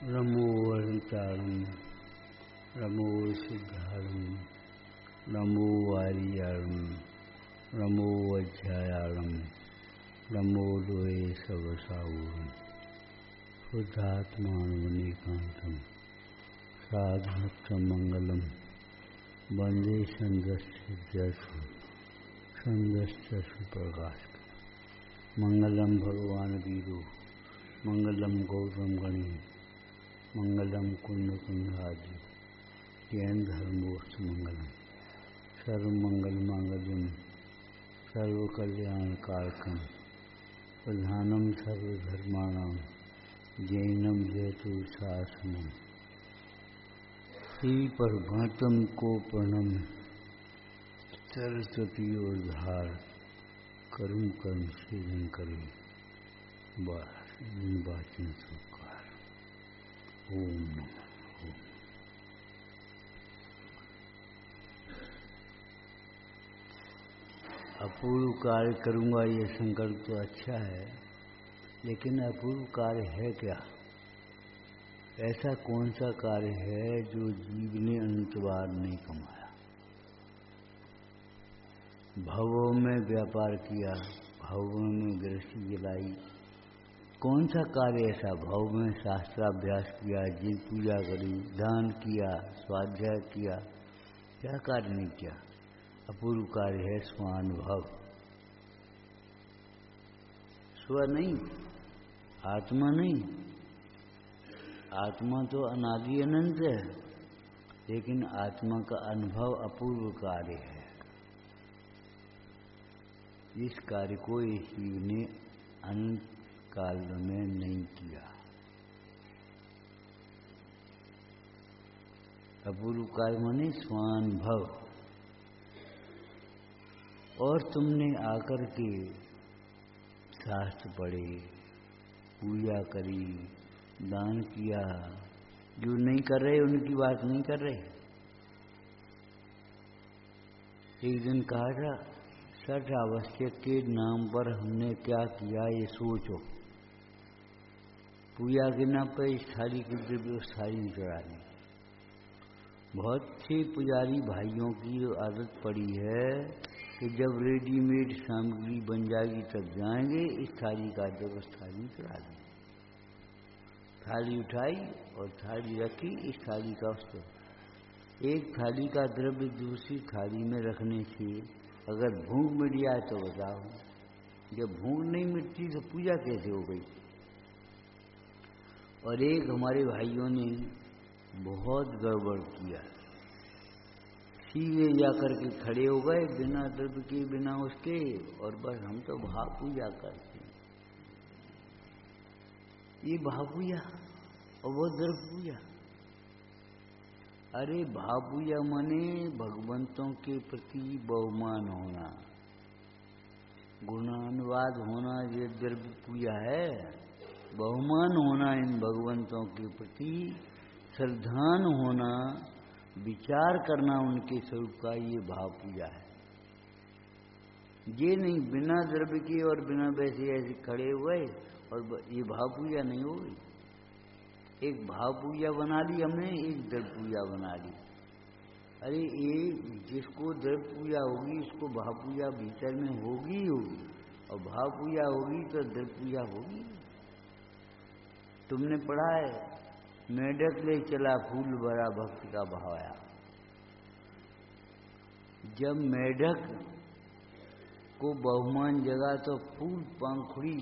नमो वरदानं नमो सिद्धानं नमो वारियाणं नमो वज्रायाणं नमो लोहे सवसाऊरं शुद्धात्मानमनेकान्तं साधुत्वं मंगलम वंदे संदस्य प्रकाश मंगलम भगवान वीरो मंगलम गौतम गणी मंगलम कुंड कुंडादि जैन धर्मोस्त मंगलम सर्वमंगल मांगल्यम सर्वकल्याण कारकम प्रधानम सर्वधर्माणाम जैनम जयतु शासनम श्री परमात्म को प्रणम सरस्वती और धार करुण कर्म सीधन करे वाचन सुकार ओम नमः ओम। अपूर्व कार्य करूंगा ये संकल्प तो अच्छा है, लेकिन अपूर्व कार्य है क्या? ऐसा कौन सा कार्य है जो जीव ने अंतवार नहीं कमाया? भवों में व्यापार किया, भवों में गृहस्थी जलाई, कौन सा कार्य ऐसा? भाव में शास्त्राभ्यास किया, जीव पूजा करी, दान किया, स्वाध्याय किया, क्या कार्य नहीं किया? अपूर्व कार्य है स्वानुभव। स्व नहीं, आत्मा नहीं, आत्मा तो अनादि अनंत है, लेकिन आत्मा का अनुभव अपूर्व कार्य है। इस कार्य को इस जीव ने अनंत काल में नहीं किया। अपूर्व कार्य माने स्वानुभव। और तुमने आकर के शास्त्र पढ़े, पूजा करी, दान किया, जो नहीं कर रहे उनकी बात नहीं कर रहे। एक दिन कहा था, 6 आवश्यक के नाम पर हमने क्या किया ये सोचो। पूजा के नाम पर इस थाली की द्रव्य उस थाली में चढ़ा दी। बहुत से पुजारी भाइयों की आदत पड़ी है कि जब रेडीमेड सामग्री बन जाएगी तब जाएंगे, इस थाली का द्रव्य उस थाली में चढ़ा दी। थाली उठाई और थाली रखी, इस थाली का उस पर। एक थाली का द्रव्य दूसरी थाली में रखने से अगर भूख मिट जाए तो बताओ, जब भूख नहीं मिटती तो पूजा कैसे हो गई? और एक हमारे भाइयों ने बहुत गड़बड़ किया, सीधे जाकर के खड़े हो गए बिना द्रव्य के, बिना उसके, और बस हम तो भाव पूजा करते हैं। ये भाव पूजा और वो द्रव्य पूजा। अरे भाव पूजा माने भगवंतों के प्रति बहुमान होना, गुणानुवाद होना, ये द्रव्य पूजा है। बहुमान होना इन भगवंतों के प्रति, श्रद्धान होना, विचार करना उनके स्वरूप का, ये भाव पूजा है। ये नहीं बिना द्रव्य के और बिना वैसे ऐसे खड़े हुए, और ये भाव पूजा नहीं होगी। एक भाव पूजा बना ली हमने, एक द्रव्य पूजा बना ली। अरे ये जिसको द्रव्य पूजा होगी उसको भाव पूजा भीतर में होगी ही होगी, और भाव पूजा होगी तो द्रव्य पूजा होगी। तुमने पढ़ा है, मेढक ले चला फूल भरा भक्ति का भाव आया। जब मेढक को बहुमान जगा तो फूल पंखुड़ी,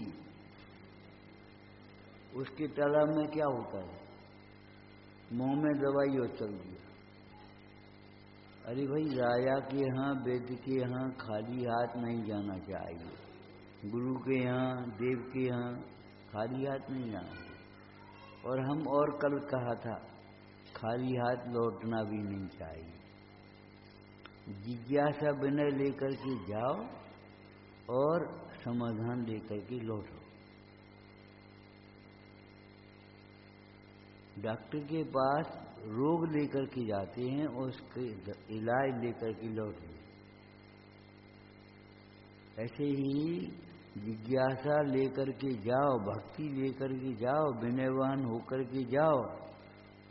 उसके तालाब में क्या होता है? मुंह में दवाई और चल दिया। अरे भाई, राजा के यहाँ, वैद्य के यहाँ खाली हाथ नहीं जाना चाहिए, गुरु के यहाँ, देव के यहाँ खाली हाथ नहीं जाना चाहिए। और हम और कल कहा था, खाली हाथ लौटना भी नहीं चाहिए। जिज्ञासा विनय लेकर के जाओ और समाधान लेकर के लौटो। डॉक्टर के पास रोग लेकर के जाते हैं और उसके इलाज लेकर के लौटो। ऐसे ही जिज्ञासा लेकर के जाओ, भक्ति लेकर के जाओ, विनयवान होकर के जाओ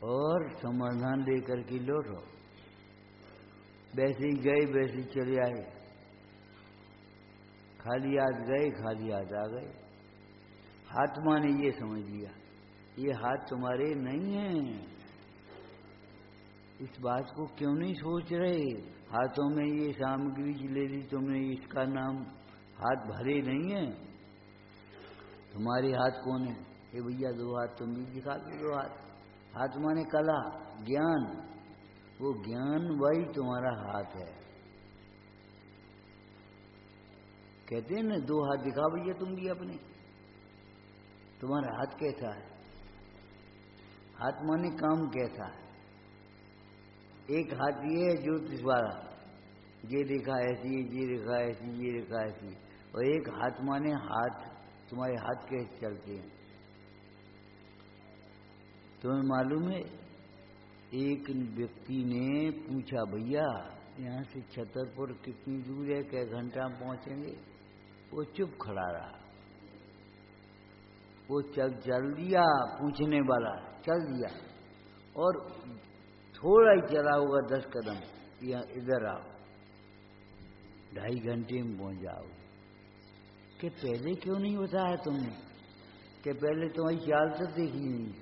और समाधान लेकर के लौटो। वैसे ही गए वैसे ही चले आए, खाली हाथ गए खाली हाथ आ गए। आत्मा ने ये समझ लिया ये हाथ तुम्हारे नहीं हैं। इस बात को क्यों नहीं सोच रहे? हाथों में ये सामग्री ले ली तुमने, इसका नाम हाथ भरे नहीं है। तुम्हारे हाथ कौन है? ये भैया दो हाथ तुम भी दिखा दो, दो हाथ। हाथ माने कला, ज्ञान, वो ज्ञान वही तुम्हारा हाथ है। कहते हैं ना दो हाथ दिखा भैया तुम भी अपने। तुम्हारा हाथ कैसा है? हाथ माने काम कैसा है? एक हाथ ये है ज्योतिष वाला, ये रेखा ऐसी, ये रेखा ऐसी, ये रेखा ऐसी। और एक हाथ माने हाथ, तुम्हारे हाथ कैसे चलते हैं? तुम्हें मालूम है एक व्यक्ति ने पूछा भैया यहाँ से छतरपुर कितनी दूर है, कै घंटा में पहुँचेंगे? वो चुप खड़ा रहा। वो चल दिया, पूछने वाला चल दिया और थोड़ा ही चला होगा 10 कदम, यहाँ इधर आओ, 2.5 घंटे में पहुँच जाओगे। कि पहले क्यों नहीं बताया तुमने? कि पहले तुम्हारी चाल तो देखी नहीं।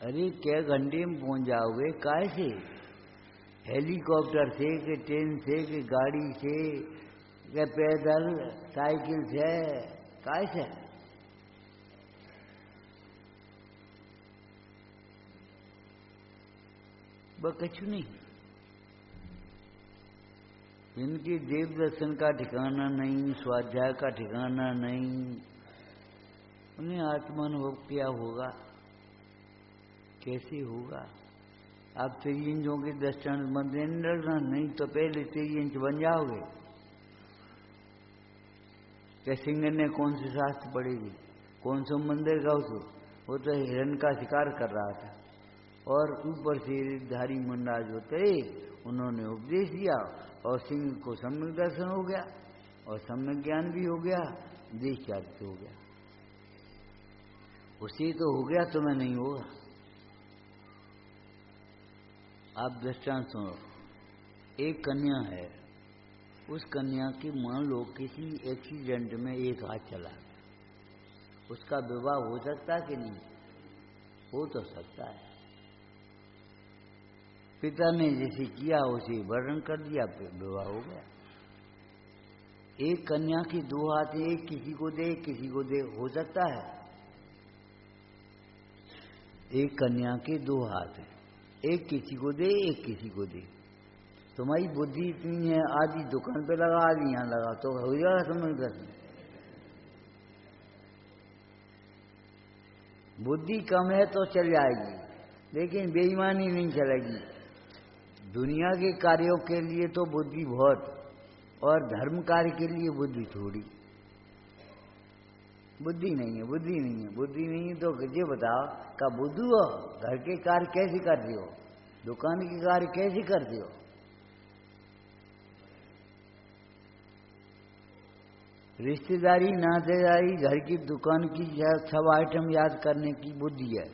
अरे क्या घंटे में पहुँच जाओगे? काय से? हेलीकॉप्टर से कि ट्रेन से कि गाड़ी से कि पैदल साइकिल से, काय से? वह कुछ नहीं। इनके देव दर्शन का ठिकाना नहीं, स्वाध्याय का ठिकाना नहीं। उन्हें आत्मानुभव क्या होगा? कैसे होगा? आप 3 इंचों के 10 टन बनते नहीं तो पहले 3 इंच बन जाओगे। क्या सिंह ने कौन से शास्त्र पढ़ेगी? कौन सा मंदिर का उसको? वो तो हिरण का शिकार कर रहा था और ऊपर से धारी मुंडा जो थे उन्होंने उपदेश दिया और सिंह को सम्यक दर्शन हो गया और सम्यक ज्ञान भी हो गया, देश चारित हो गया। उसी तो हो गया, तुम्हें नहीं होगा। आप दृष्टांत सुनो। एक कन्या है, उस कन्या की मान लो किसी एक्सीडेंट में एक हाथ चला गया, उसका विवाह हो सकता कि नहीं? हो तो सकता है। पिता ने जैसे किया उसे वर्णन कर दिया, फिर विवाह हो गया। एक कन्या की 2 हाथ, एक किसी को दे किसी को दे, हो सकता है? एक कन्या के 2 हाथ है, एक किसी को दे एक किसी को दे। तुम्हारी बुद्धि इतनी है, आधी दुकान पे लगा आधी यहाँ लगा, तो हो जाएगा समझ दर्शन। बुद्धि कम है तो चल जाएगी, लेकिन बेईमानी नहीं चलेगी। दुनिया के कार्यों के लिए तो बुद्धि बहुत, और धर्म कार्य के लिए बुद्धि थोड़ी। बुद्धि नहीं है, बुद्धि नहीं है, बुद्धि नहीं है तो ये बताओ का बुद्धू हो? घर के कार्य कैसे करते हो? दुकान के कार्य कैसे करते हो? रिश्तेदारी, नातेदारी, घर की, दुकान की सब आइटम याद करने की बुद्धि है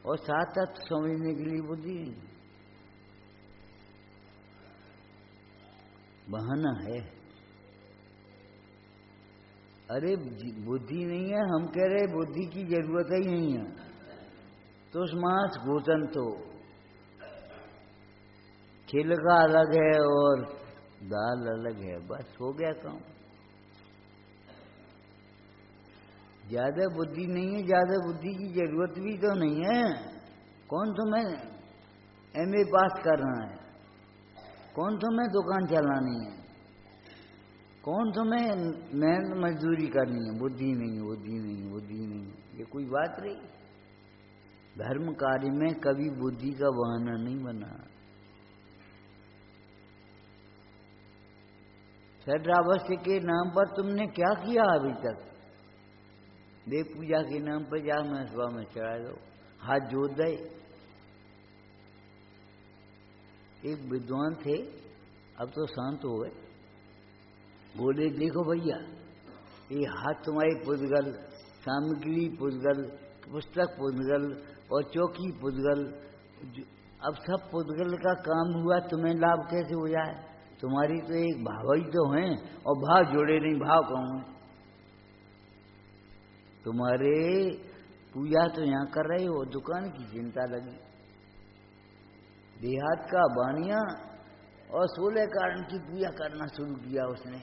और साथ साथ समझने के लिए बुद्धि नहीं, बहाना है। अरे बुद्धि नहीं है, हम कह रहे बुद्धि की जरूरत ही नहीं है। तो मांस भोजन तो छिलका अलग है और दाल अलग है, बस हो गया काम। ज्यादा बुद्धि नहीं है, ज्यादा बुद्धि की जरूरत भी तो नहीं है। कौन तुम्हें MA पास करना है? कौन तुम्हें दुकान चलानी है? कौन तुम्हें मेहनत मजदूरी करनी है? बुद्धि नहीं, बुद्धि नहीं, बुद्धि नहीं, ये कोई बात रही? धर्म कार्य में कभी बुद्धि का बहाना नहीं बना। षड्रावस्य के नाम पर तुमने क्या किया अभी तक? देव पूजा के नाम पर जा मैं सुबह में चढ़ा दो, हाथ जोड़ दे। एक विद्वान थे, अब तो शांत हो गए। बोले देखो भैया, ये हाथ तुम्हारे पुद्गल, सामग्री पुद्गल, पुस्तक पुद्गल और चौकी पुद्गल, अब सब पुद्गल का काम हुआ, तुम्हें लाभ कैसे हो जाए? तुम्हारी तो एक भाव ही तो हैं, और भाव जोड़े नहीं, भाव कहूँ है तुम्हारे। पूजा तो यहाँ कर रहे हो, दुकान की चिंता लगी। देहात का बानिया और 16 कारण की पूजा करना शुरू किया उसने,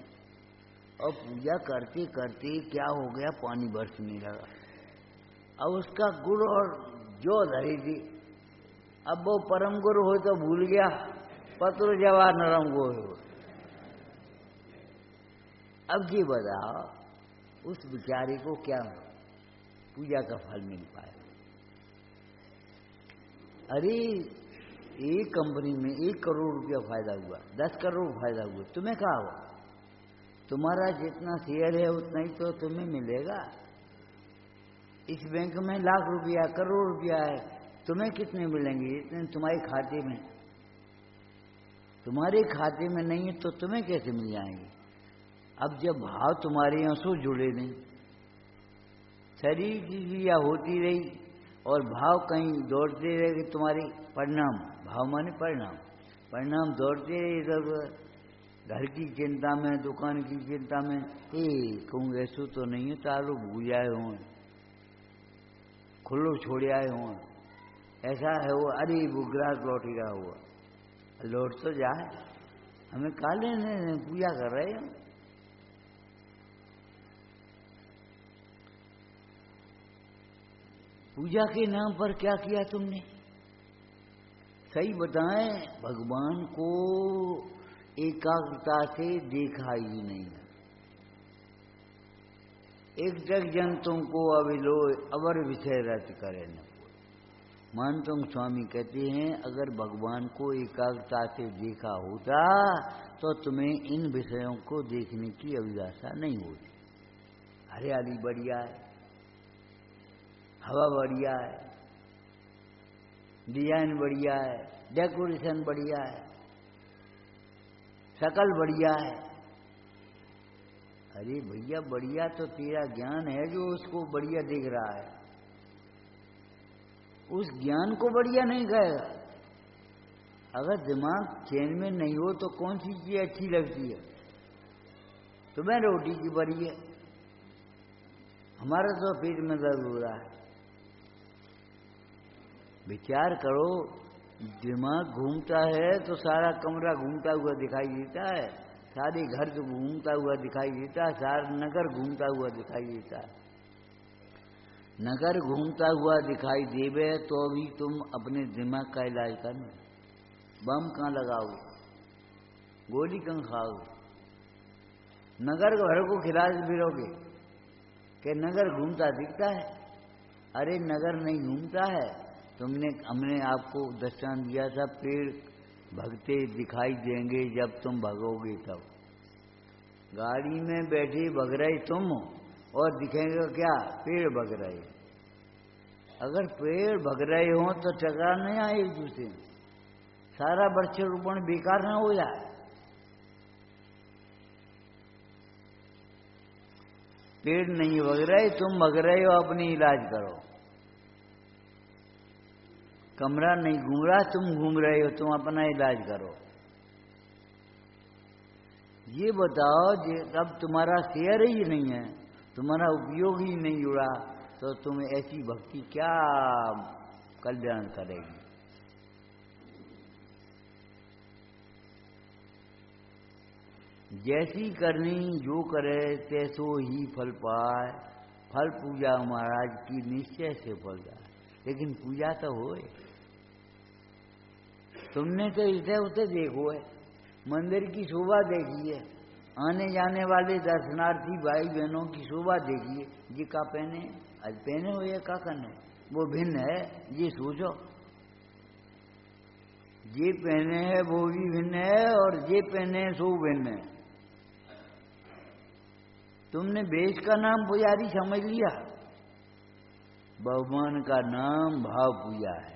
और पूजा करते करते क्या हो गया, पानी बरसने लगा। अब उसका गुड़ और जो धरी थी, अब वो परम गुरु हो तो भूल गया, पत्र जवा नरम गो हो। अब ये बताओ उस बेचारे को क्या पूजा का फल मिल पाया? अरे एक कंपनी में 1 करोड़ रुपया फायदा हुआ, 10 करोड़ फायदा हुआ, तुम्हें क्या हुआ? तुम्हारा जितना शेयर है उतना ही तो तुम्हें मिलेगा। इस बैंक में लाख रुपया, करोड़ रुपया है, तुम्हें कितने मिलेंगे? इतने तुम्हारे खाते में, तुम्हारे खाते में नहीं है तो तुम्हें कैसे मिल जाएंगे? अब जब भाव तुम्हारे यहाँ से जुड़े नहीं, शरीर की क्रिया होती रही और भाव कहीं दौड़ते रहे, तुम्हारे परिणाम, भाव माने परिणाम, परिणाम दौड़ते रहे इधर, घर की चिंता में, दुकान की चिंता में। कहूँ ऐसो तो नहीं है, तारो भूल आए हों, खुल्लो छोड़ आए हों, ऐसा है वो। अरे वो ग्राहक लौट गया हुआ, लौट तो जाए, हमें काले ने पूजा कर रहे हैं। पूजा के नाम पर क्या किया तुमने? सही बताएं, भगवान को एकाग्रता से देखा ही नहीं है। एक जग जन तुमको अविलो अवर विषय रत करे न। मानतंग स्वामी कहते हैं, अगर भगवान को एकाग्रता से देखा होता तो तुम्हें इन विषयों को देखने की अभिलाषा नहीं होती। हरियाली बढ़िया है, हवा बढ़िया है, डिजाइन बढ़िया है, डेकोरेशन बढ़िया है, शकल बढ़िया है। अरे भैया बढ़िया तो तेरा ज्ञान है जो उसको बढ़िया दिख रहा है, उस ज्ञान को बढ़िया नहीं कहेगा। अगर दिमाग चैन में नहीं हो तो कौन सी चीज अच्छी लगती है? तुम्हें रोटी की बड़ी है, हमारा तो पेट में दर्द हो रहा है। विचार करो, दिमाग घूमता है तो सारा कमरा घूमता हुआ दिखाई देता है, सारे घर तो घूमता हुआ दिखाई देता है, सारा नगर घूमता हुआ दिखाई देता है। नगर घूमता हुआ दिखाई देवे तो भी तुम अपने दिमाग का इलाज करना। बम कहाँ लगाओ, गोली कहाँ खाओ, नगर भर को खिला फिरोगे कि नगर घूमता दिखता है? अरे नगर नहीं घूमता है। हमने आपको दर्शन दिया था, पेड़ भगते दिखाई देंगे जब तुम भगोगे तब। गाड़ी में बैठे भग रहे तुम और दिखेंगे क्या? पेड़ भग रहे। अगर पेड़ भग रहे हो तो टकरार नहीं आए एक दूसरे में, सारा वृक्षारोपण बेकार ना हो जाए। पेड़ नहीं भग रहे, तुम भग रहे हो, अपनी इलाज करो। कमरा नहीं घूम रहा, तुम घूम रहे हो, तुम अपना इलाज करो। ये बताओ, अब तुम्हारा शेयर ही नहीं है, तुम्हारा उपयोग ही नहीं जुड़ा, तो तुम्हें ऐसी भक्ति क्या कल्याण करेगी? जैसी करनी जो करे तैसो ही फल पाए। फल पूजा महाराज की निश्चय से फल जाए, लेकिन पूजा तो होए। तुमने तो इधर उधर देखो है, मंदिर की शोभा देखिए, आने जाने वाले दर्शनार्थी भाई बहनों की शोभा देखिए। ये का पहने, आज पहने हो या का करने, वो भिन्न है, ये सोचो। ये पहने है वो भी भिन्न है, और ये पहने है सो भिन्न है। तुमने वेश का नाम पुजारी समझ लिया, भगवान का नाम भाव पूजा है।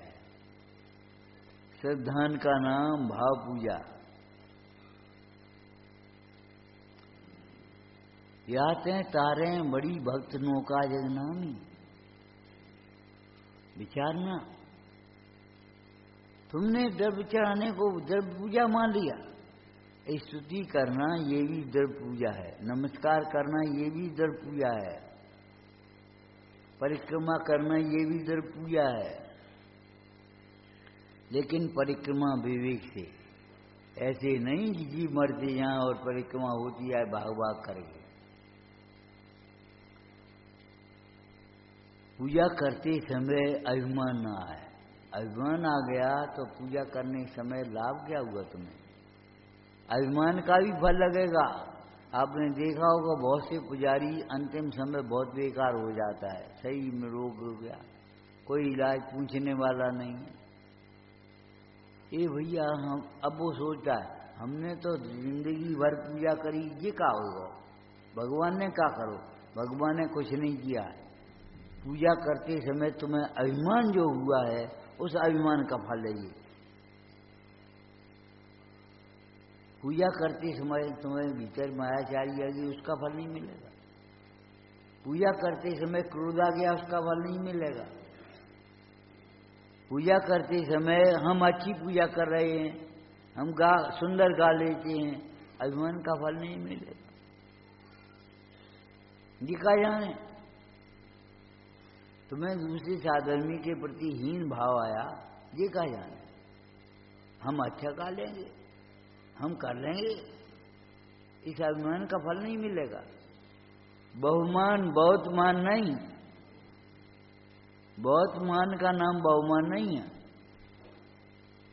श्रद्धान का नाम भाव पूजा। याते तारे बड़ी भक्त नौका जगनामी। विचारना, तुमने द्रव्य चढ़ाने को द्रव्य पूजा मान लिया। स्तुति करना ये भी द्रव्य पूजा है, नमस्कार करना ये भी द्रव्य पूजा है, परिक्रमा करना ये भी द्रव्य पूजा है। लेकिन परिक्रमा विवेक से, ऐसे नहीं कि जी मरते यहाँ और परिक्रमा होती है भाग भाग करेंगे। पूजा करते समय अभिमान ना आए। अभिमान आ गया तो पूजा करने के समय लाभ क्या हुआ तुम्हें? अभिमान का भी फल लगेगा। आपने देखा होगा बहुत से पुजारी अंतिम समय बहुत बेकार हो जाता है, सही में रोग हो गया, कोई इलाज पूछने वाला नहीं है। ये भैया हम अब वो सोचता है हमने तो जिंदगी भर पूजा करी, ये क्या होगा? भगवान ने क्या करो? भगवान ने कुछ नहीं किया। पूजा करते समय तुम्हें अभिमान जो हुआ है उस अभिमान का फल है ये। पूजा करते समय तुम्हें भीतर मायाचारी आ गई, उसका फल नहीं मिलेगा। पूजा करते समय क्रोध आ गया, उसका फल नहीं मिलेगा। पूजा करते समय हम अच्छी पूजा कर रहे हैं, हम सुंदर गा लेते हैं, अभिमान का फल नहीं मिलेगा। दिखा जाने तुम्हें दूसरे साधर्मी के प्रति हीन भाव आया, ये कहा जाने हम अच्छा गा लेंगे, हम कर लेंगे, इस अभिमान का फल नहीं मिलेगा। बहुमान बहुत मान नहीं, बहुत मान का नाम बहुमान नहीं है।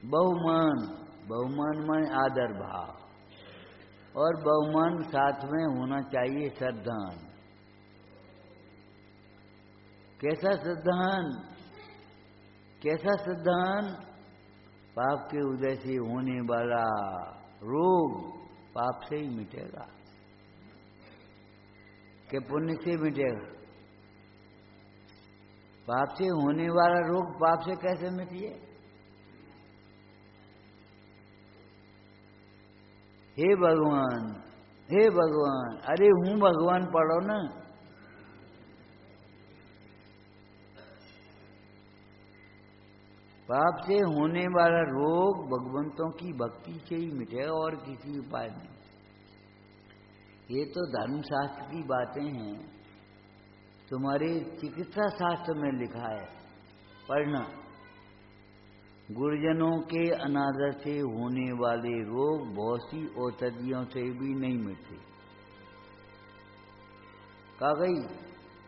बहुमान, बहुमान मान आदर भाव, और बहुमान साथ में होना चाहिए श्रद्धान। कैसा श्रद्धान? कैसा श्रद्धान? पाप के उदय से होने वाला रोग पाप से ही मिटेगा, कि पुण्य से मिटेगा? पाप से होने वाला रोग पाप से कैसे मिटिए? हे भगवान, हे भगवान, अरे हूं भगवान पढ़ो ना। पाप से होने वाला रोग भगवंतों की भक्ति से ही मिटेगा और किसी उपाय नहीं। ये तो धर्मशास्त्र की बातें हैं, तुम्हारे चिकित्सा शास्त्र में लिखा है, पढ़ना। गुरुजनों के अनादर से होने वाले रोग बहुत सी औषधियों से भी नहीं मिटते। कहा गई,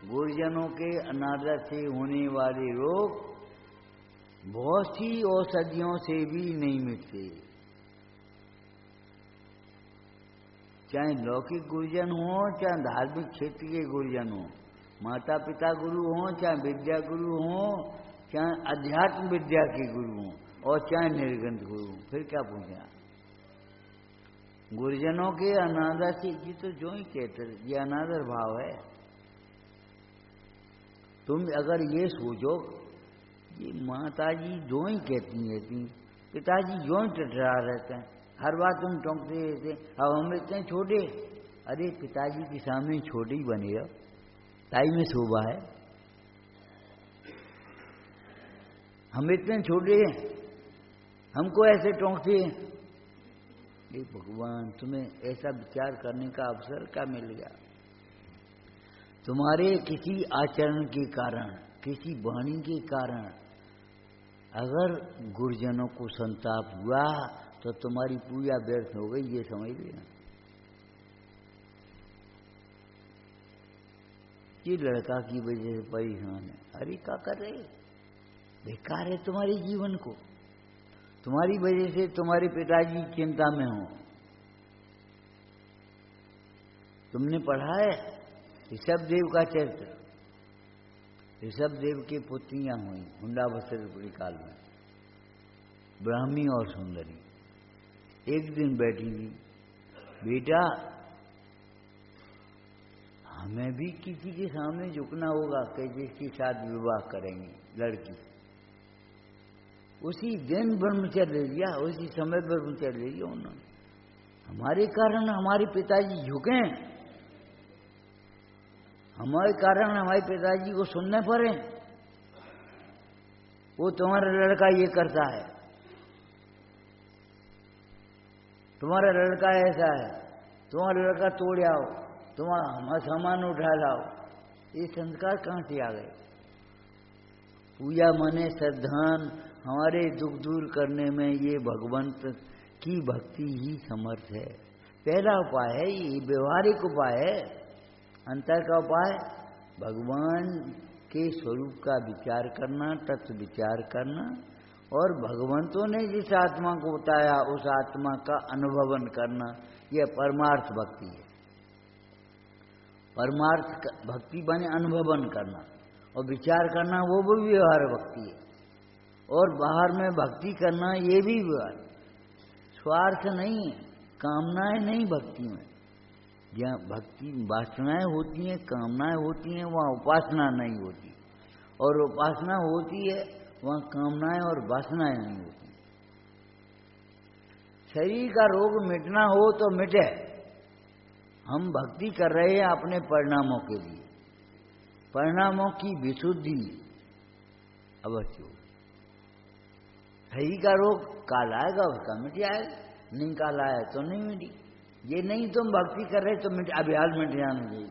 गुरुजनों के अनादर से होने वाले रोग बहुत सी औषधियों से भी नहीं मिटते। चाहे लौकिक गुरुजन हो, चाहे धार्मिक क्षेत्र के गुरुजन हो, माता पिता गुरु हो, चाहे विद्या गुरु हो, चाहे अध्यात्म विद्या के गुरु हो, और चाहे निर्गंध गुरु हो, फिर क्या पूछा? गुरुजनों के अनादर से, ये तो जो ही कहते, ये अनादर भाव है। तुम अगर ये सोचो, ये माताजी जो ही कहती रहती, पिताजी जो ही टटरा रहते हैं, हर बात तुम टोंकते रहते, अब हम इतने छोटे, अरे पिताजी के सामने छोटे ही बने हो, ताई में शोभा है। हम इतने छोटे हैं, हमको ऐसे टोंकते हैं। ये भगवान, तुम्हें ऐसा विचार करने का अवसर क्या मिल गया? तुम्हारे किसी आचरण के कारण, किसी वाणी के कारण अगर गुरुजनों को संताप हुआ तो तुम्हारी पूजा व्यर्थ हो गई, ये समझ लेना। ये लड़का की वजह से परेशान है, अरे क्या कर रहे, बेकार है तुम्हारे जीवन को। तुम्हारी वजह से तुम्हारे पिताजी चिंता में हो। तुमने पढ़ा है ऋषभ देव का चरित्र? ऋषभ देव की पुत्रियां हुई हुंडावसर काल में, ब्राह्मी और सुंदरी। एक दिन बैठी हुई, बेटा हमें भी किसी के सामने झुकना होगा कि जिसके साथ विवाह करेंगे, लड़की। हमें भी किसी के सामने झुकना होगा कि जिसके साथ विवाह करेंगे। लड़की, तुम अगर ये सोचो उसी दिन ब्रह्मचर्य लिया, उसी समय ब्रह्मचर्य लिया उन्होंने। हमारे कारण हमारे पिताजी झुके, हमारे कारण हमारे पिताजी को सुनने पड़े। वो तुम्हारा लड़का ये करता है, तुम्हारा लड़का ऐसा है, तुम्हारा लड़का तोड़ आओ, तुम्हारा सामान उठा लाओ। ये संस्कार कहाँ से आ गए? पूजा माने श्रद्धान, हमारे दुख दूर करने में ये भगवंत की भक्ति ही समर्थ है। पहला उपाय है, ये व्यवहारिक उपाय है। अंतर का उपाय भगवान के स्वरूप का विचार करना, तत्व विचार करना, और भगवंतों ने जिस आत्मा को बताया उस आत्मा का अनुभवन करना, यह परमार्थ भक्ति है। परमार्थ भक्ति बने अनुभवन करना, और विचार करना वो भी व्यवहार भक्ति है। और बाहर में भक्ति करना ये भी व्यवहार, स्वार्थ नहीं, कामनाएं नहीं भक्ति में। जहाँ भक्ति वासनाएं होती हैं, कामनाएं होती हैं, वहाँ उपासना नहीं होती, और उपासना होती है वहाँ कामनाएं और वासनाएं नहीं होती। शरीर का रोग मिटना हो तो मिटे। हम भक्ति कर रहे हैं अपने परिणामों के लिए, परिणामों की विशुद्धि अवश्य हो। शरीर का रोग काल आएगा, उसका मिट जाएगा, नहीं काल आया तो नहीं मिटी। ये नहीं तुम भक्ति कर रहे तो अभ्यास मिट जाना चाहिए।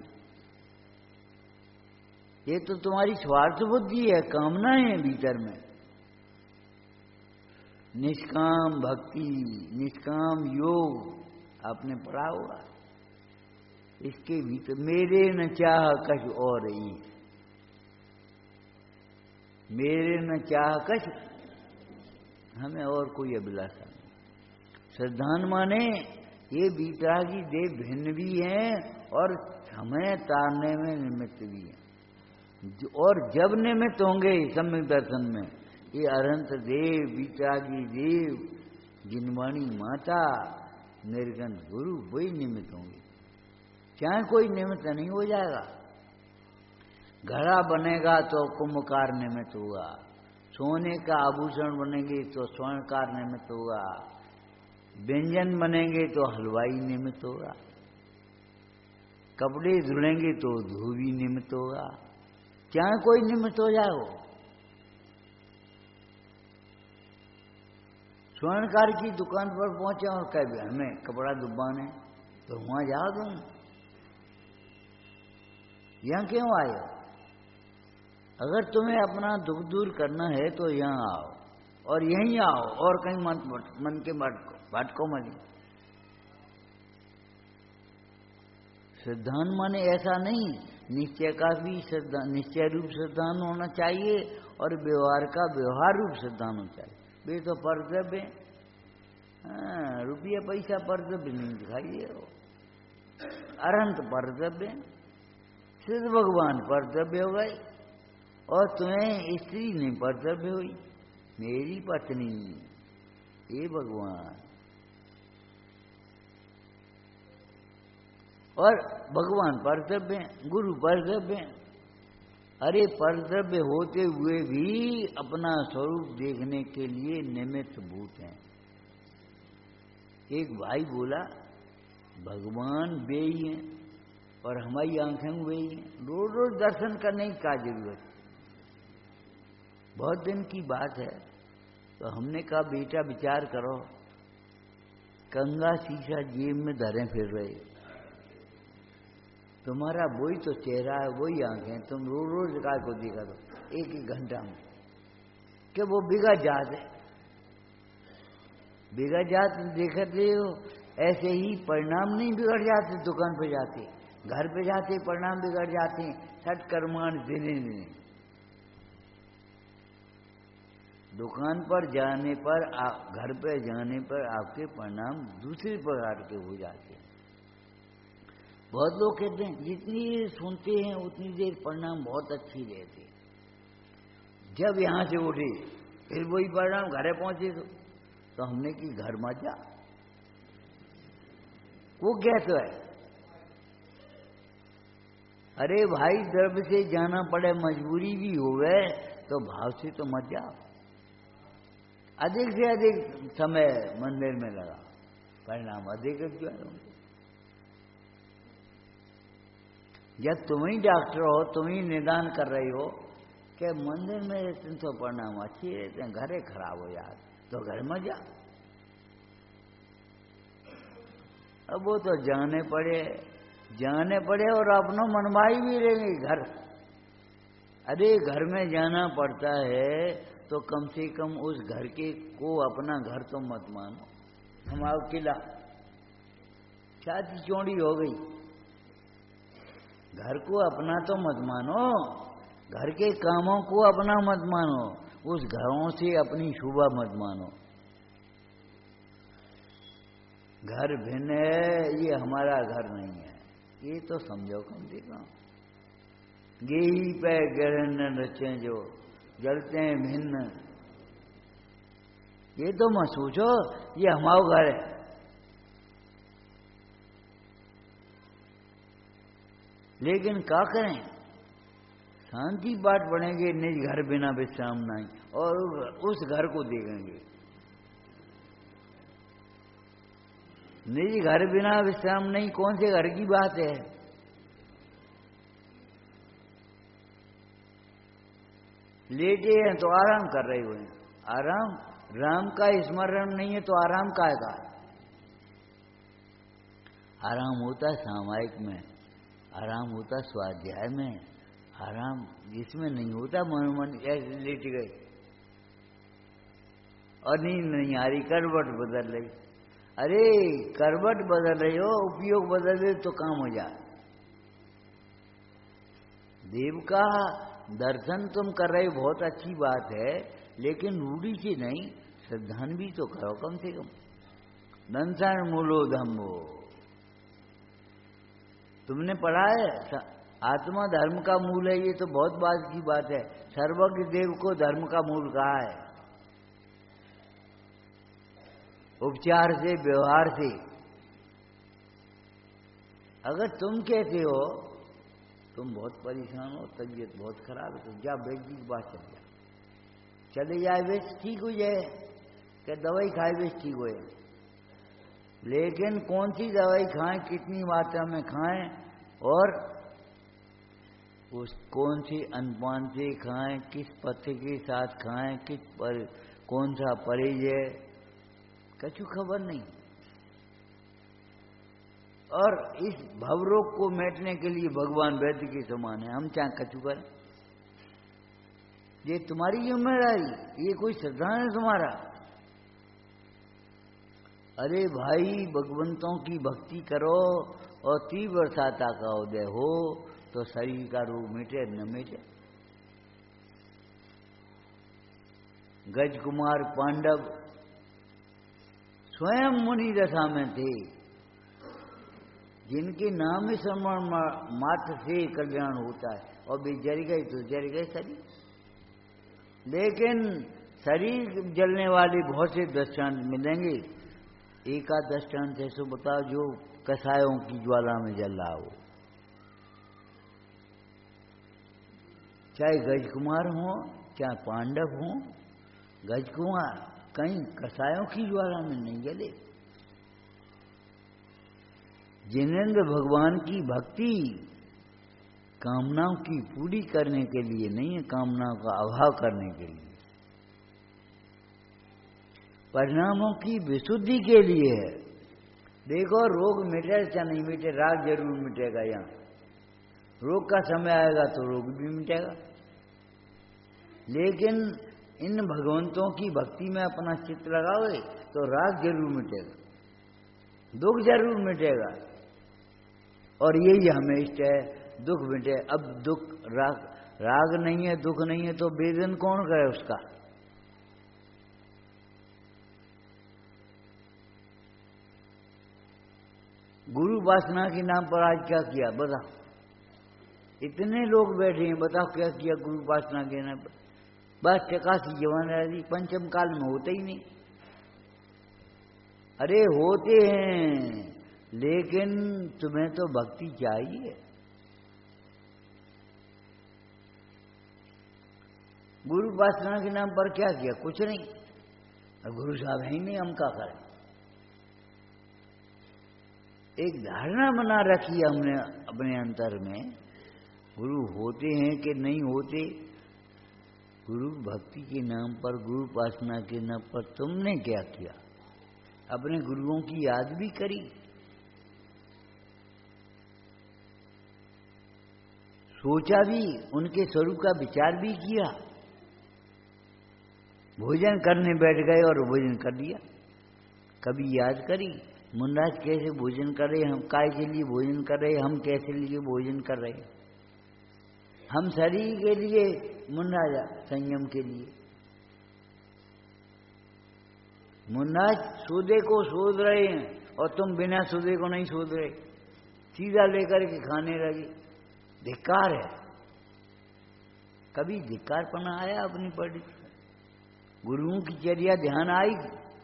ये तो तुम्हारी स्वार्थ बुद्धि है, कामनाएं हैं भीतर में। निष्काम भक्ति, निष्काम योग आपने पढ़ा होगा। इसके भीतर मेरे न चाह कछ और ही, मेरे न चाह कछ, हमें और कोई अभिलाषा नहीं। श्रद्धान माने ये वितरागी देव भिन्न भी हैं और हमें तारने में निमित्त भी हैं। और जब निमित्त होंगे सम्यक दर्शन में, ये अनंत देव, वितरागी देव, जिनवाणी माता, निर्गंध गुरु, वही निमित्त होंगे। चाहे कोई निमित्त नहीं हो जाएगा। घड़ा बनेगा तो कुंभकार निमित्त होगा, सोने का आभूषण बनेंगे तो स्वर्णकार निमित्त होगा, व्यंजन बनेंगे तो हलवाई निमित्त होगा, कपड़े धुलेंगे तो धोबी निमित्त होगा। चाहे कोई निमित्त हो जाए। वो स्वर्णकार की दुकान पर पहुंचे और कह हमें कपड़ा दुब्बान है, तो वहां जा दूं, यहां क्यों आए? अगर तुम्हें अपना दुख दूर करना है तो यहाँ आओ, और यहीं आओ, और कहीं मन के भटको मत। श्रद्धान माने ऐसा नहीं, निश्चय का भी निश्चय रूप श्रद्धान होना चाहिए, और व्यवहार का व्यवहार रूप श्रद्धान होना चाहिए। वे तो परद्रव्य, रुपया पैसा परद्रव्य नहीं दिखाइए। अनंत परद्रव्य, सिद्ध भगवान परद्रव्य हो गए, और तुम्हें स्त्री नहीं परद्रव्य हुई, मेरी पत्नी, ये भगवान। और भगवान परद्रव्य, गुरु परद्रव्य। अरे परद्रव्य होते हुए भी अपना स्वरूप देखने के लिए निमित्त भूत हैं। एक भाई बोला भगवान वे ही हैं और हमारी आंखें वे ही हैं, रोज रोज दर्शन करने की क्या जरूरत। बहुत दिन की बात है, तो हमने कहा बेटा विचार करो, कंगा शीशा जेब में धरे फिर रहे, तुम्हारा वही तो चेहरा है, वही आंखें, तुम रोज रोज काय को देखा दो एक एक घंटा में, कि वो बिगड़ जाते, बिगड़ जाते देखते हो। ऐसे ही परिणाम नहीं बिगड़ जाते, दुकान पे जाते, घर पे जाते, परिणाम बिगड़ जाते हैं, सट कर्माण दिने दिने। दुकान पर जाने पर, घर पे जाने पर आपके परिणाम दूसरे प्रकार के हो जाते हैं। बहुत लोग कहते हैं जितनी देर सुनते हैं उतनी देर परिणाम बहुत अच्छी रहती है। जब यहां से उठे फिर वही परिणाम घरे पहुंचे तो हमने कि घर मत जा, वो कहते है अरे भाई द्रव्य से जाना पड़े, मजबूरी भी हो गए तो भाव से तो मत जाओ। अधिक से अधिक समय मंदिर में लगा, परिणाम अधिक क्यों है? जब तुम ही डॉक्टर हो, तुम ही निदान कर रही हो कि मंदिर में 300 परिणाम अच्छी रहते हैं, घरे खराब हो यार, तो घर में जा। अब वो तो जाने पड़े और अपना मनमाई भी रहेंगे घर। अरे घर में जाना पड़ता है तो कम से कम उस घर के को अपना घर तो मत मानो। हमारा किला छाती चौड़ी हो गई, घर को अपना तो मत मानो, घर के कामों को अपना मत मानो, उस घरों से अपनी शोभा मत मानो। घर भिन्न है, ये हमारा घर नहीं है, ये तो समझो कम से कम। गेही पे ग्रहण न रचे जो जलते हैं भिन्न, ये तो मत सोचो ये हमारा घर है। लेकिन क्या करें, शांति बात बढ़ेंगे, निज घर बिना विश्राम नहीं, और उस घर को देखेंगे। निज घर बिना विश्राम नहीं, कौन से घर की बात है? लेटे हैं तो आराम कर रहे हुए हैं, आराम। राम का स्मरण नहीं है तो आराम काहेगा? आराम होता सामायिक में, आराम होता स्वाध्याय में, आराम जिसमें नहीं होता मन ऐसे लेट गए और नींद नहीं आ रही, करवट बदल रही। अरे करवट बदल रही हो, उपयोग बदल रहे तो काम हो जाए। देव का दर्शन तुम कर रहे हो, बहुत अच्छी बात है, लेकिन रूढ़ी से नहीं, श्रद्धान भी तो करो कम से कम। दंसन मूलो धम्मो, तुमने पढ़ा है आत्मा धर्म का मूल है, ये तो बहुत बात की बात है। सर्वज्ञ देव को धर्म का मूल कहा है, उपचार से, व्यवहार से। अगर तुम कहते हो तुम बहुत परेशान हो, तबीयत बहुत खराब है, तो जा वैद्य की बात चल जा, चले जाए वैसे ठीक हो जाए, क्या दवाई खाए वैसे ठीक हो जाए। लेकिन कौन सी दवाई खाएं, कितनी मात्रा में खाएं, और उस कौन सी अनपान से खाएं, किस पथ्य के साथ खाएं, किस पर कौन सा परहेज है, कछु खबर नहीं। और इस भवरोग को मिटने के लिए भगवान वैद्य के समान है, हम चाहे कछु करें, ये तुम्हारी जिम्मेदारी, ये कोई श्रद्धा है तुम्हारा। अरे भाई भगवंतों की भक्ति करो और तीव्रता का उदय हो तो शरीर का रोग मिटे न मिटे। गजकुमार पांडव स्वयं मुनि दशा में थे, जिनके नाम स्मरण मात्र से कल्याण होता है, और वे जल गए तो जल गए शरीर। लेकिन शरीर जलने वाले बहुत से दृष्टांत मिलेंगे, एक आध दृष्टांत ऐसे बताओ जो कसायों की ज्वाला में जल रहा हो। चाहे गजकुमार हो, चाहे पांडव हो, गजकुमार कहीं कसायों की ज्वाला में नहीं जले। जिनेंद्र भगवान की भक्ति कामनाओं की पूरी करने के लिए नहीं है, कामनाओं का अभाव करने के लिए, परिणामों की विशुद्धि के लिए है। देखो रोग मिटे चाहे नहीं मिटे, राग जरूर मिटेगा। यहाँ रोग का समय आएगा तो रोग भी मिटेगा, लेकिन इन भगवंतों की भक्ति में अपना चित्त लगाओगे तो राग जरूर मिटेगा, दुख जरूर मिटेगा। और यही हमें इष्ट है, दुख मिटे। अब दुख राग नहीं है, दुख नहीं है, तो वेदन कौन करे उसका? गुरु उपासना के नाम पर आज क्या किया बता? इतने लोग बैठे हैं, बताओ क्या किया गुरु उपासना के नाम पर? बस चकासी जवान रही, पंचम काल में होते ही नहीं। अरे होते हैं, लेकिन तुम्हें तो भक्ति चाहिए। गुरु उपासना के नाम पर क्या किया? कुछ नहीं। अब गुरु साहब है ही नहीं, हम क्या करें। एक धारणा बना रखी है हमने अपने अंतर में, गुरु होते हैं कि नहीं होते। गुरु भक्ति के नाम पर, गुरु उपासना के नाम पर तुमने क्या किया? अपने गुरुओं की याद भी करी, सोचा भी, उनके स्वरूप का विचार भी किया। भोजन करने बैठ गए और भोजन कर लिया। कभी याद करी मुन्नाज कैसे भोजन कर रहे, हम काय के लिए भोजन कर रहे, हम कैसे लिए भोजन कर रहे? हम शरीर के लिए, मुन्नाज संयम के लिए। मुन्नाज सूदे को सोच रहे हैं और तुम बिना सूदे को नहीं सोच रहे, सीधा लेकर के खाने लगे। धिक्कार है। कभी धिक्कारपना आया अपनी पढ़ी? गुरुओं की चर्या ध्यान आई,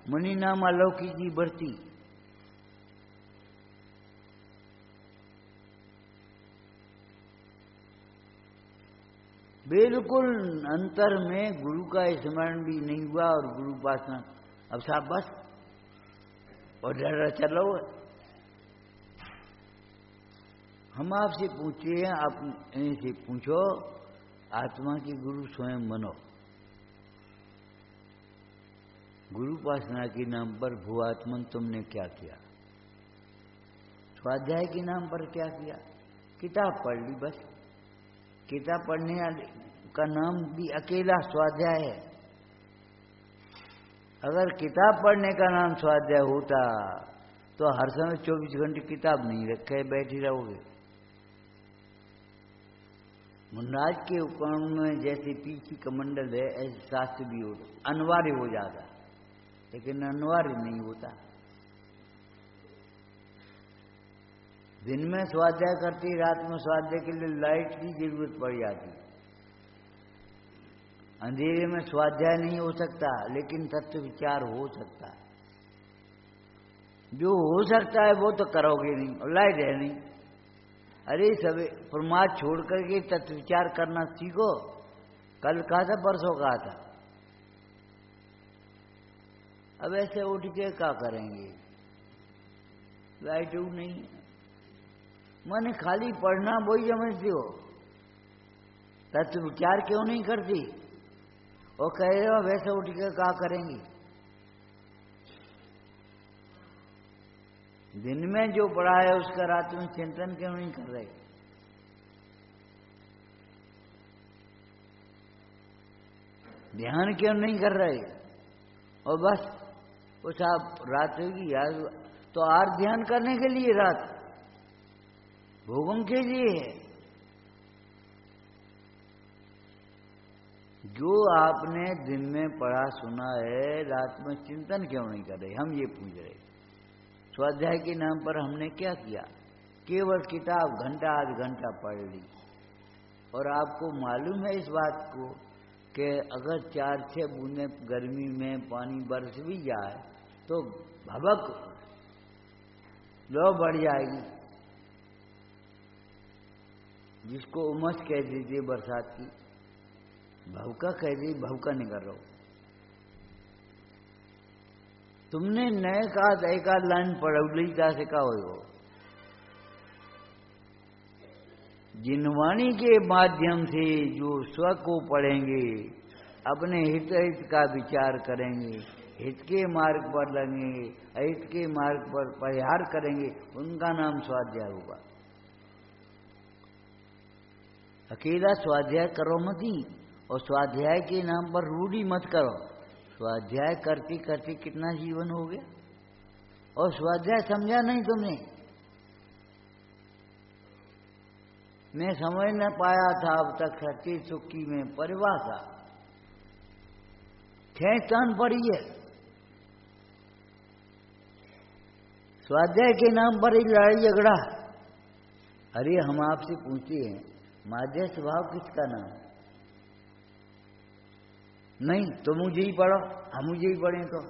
मुनि नाम अलौकिक की बढ़ती। बिल्कुल अंतर में गुरु का स्मरण भी नहीं हुआ और गुरु उपासना अब साहब बस और डर चलो। हम आपसे पूछे हैं, आप इनसे पूछो, आत्मा के गुरु स्वयं बनो। गुरु उपासना के नाम पर भूआत्मन तुमने क्या किया? स्वाध्याय के नाम पर क्या किया? किताब पढ़ ली बस। किताब पढ़ने का नाम भी अकेला स्वाध्याय है। अगर किताब पढ़ने का नाम स्वाध्याय होता तो हर समय 24 घंटे किताब नहीं रखे बैठी रहोगे। मुन्नाज के उपकरण में जैसे पीछे कमंडल है, ऐसे शास्त्र भी होता, अनिवार्य हो जाता, लेकिन अनिवार्य नहीं होता। दिन में स्वाध्याय करती, रात में स्वाध्याय के लिए लाइट की जरूरत पड़ जाती। अंधेरे में स्वाध्याय नहीं हो सकता, लेकिन तत्व विचार हो सकता है। जो हो सकता है वो तो करोगे नहीं, और लाइट है नहीं। अरे सब प्रमाद छोड़ करके तत्व विचार करना सीखो। कल कहा था, परसों कहा था, अब ऐसे उठ के क्या करेंगे? लाइट नहीं है, माने खाली पढ़ना वही समझती हो, तत्व विचार क्यों नहीं करती? और कह रहे हो वैसे उठ के क्या करेंगी? दिन में जो पढ़ा है उसका रात में चिंतन क्यों नहीं कर रहे? ध्यान क्यों नहीं कर रहे? और बस कुछ आप रात होगी यार, तो और ध्यान करने के लिए रात भोगों के लिए है। जो आपने दिन में पढ़ा सुना है, रात में चिंतन क्यों नहीं कर रहे? हम ये पूछ रहे। स्वाध्याय के नाम पर हमने क्या किया? केवल किताब घंटा आध घंटा पढ़ ली। और आपको मालूम है इस बात को कि अगर 4-6 बूंदे गर्मी में पानी बरस भी जाए तो भवक लो बढ़ जाएगी, जिसको उमस कह दीजिए बरसात की, भवका कह दीजिए, भवका नहीं कर रहा हो। तुमने नए का एक आध लाइन पढ़ौली जा से का हो। जिनवाणी के माध्यम से जो स्व को पढ़ेंगे, अपने हित का विचार करेंगे, हित के मार्ग पर लगेंगे, अहित के मार्ग पर परिहार करेंगे, उनका नाम स्वाध्याय होगा। अकेला स्वाध्याय करो मत ही, और स्वाध्याय के नाम पर रूढ़ी मत करो। स्वाध्याय करते करते कितना जीवन हो गया, और स्वाध्याय समझा नहीं तुमने। मैं समझ न पाया था अब तक सच्ची सुक्की में परिभाषा खेचान पड़ी है। स्वाध्याय के नाम पर ही लड़ाई झगड़ा। अरे हम आपसे पूछते हैं, माध्य स्वभाव किसका नाम? नहीं तो मुझे ही पढ़ो, हम मुझे ही पढ़ें तो,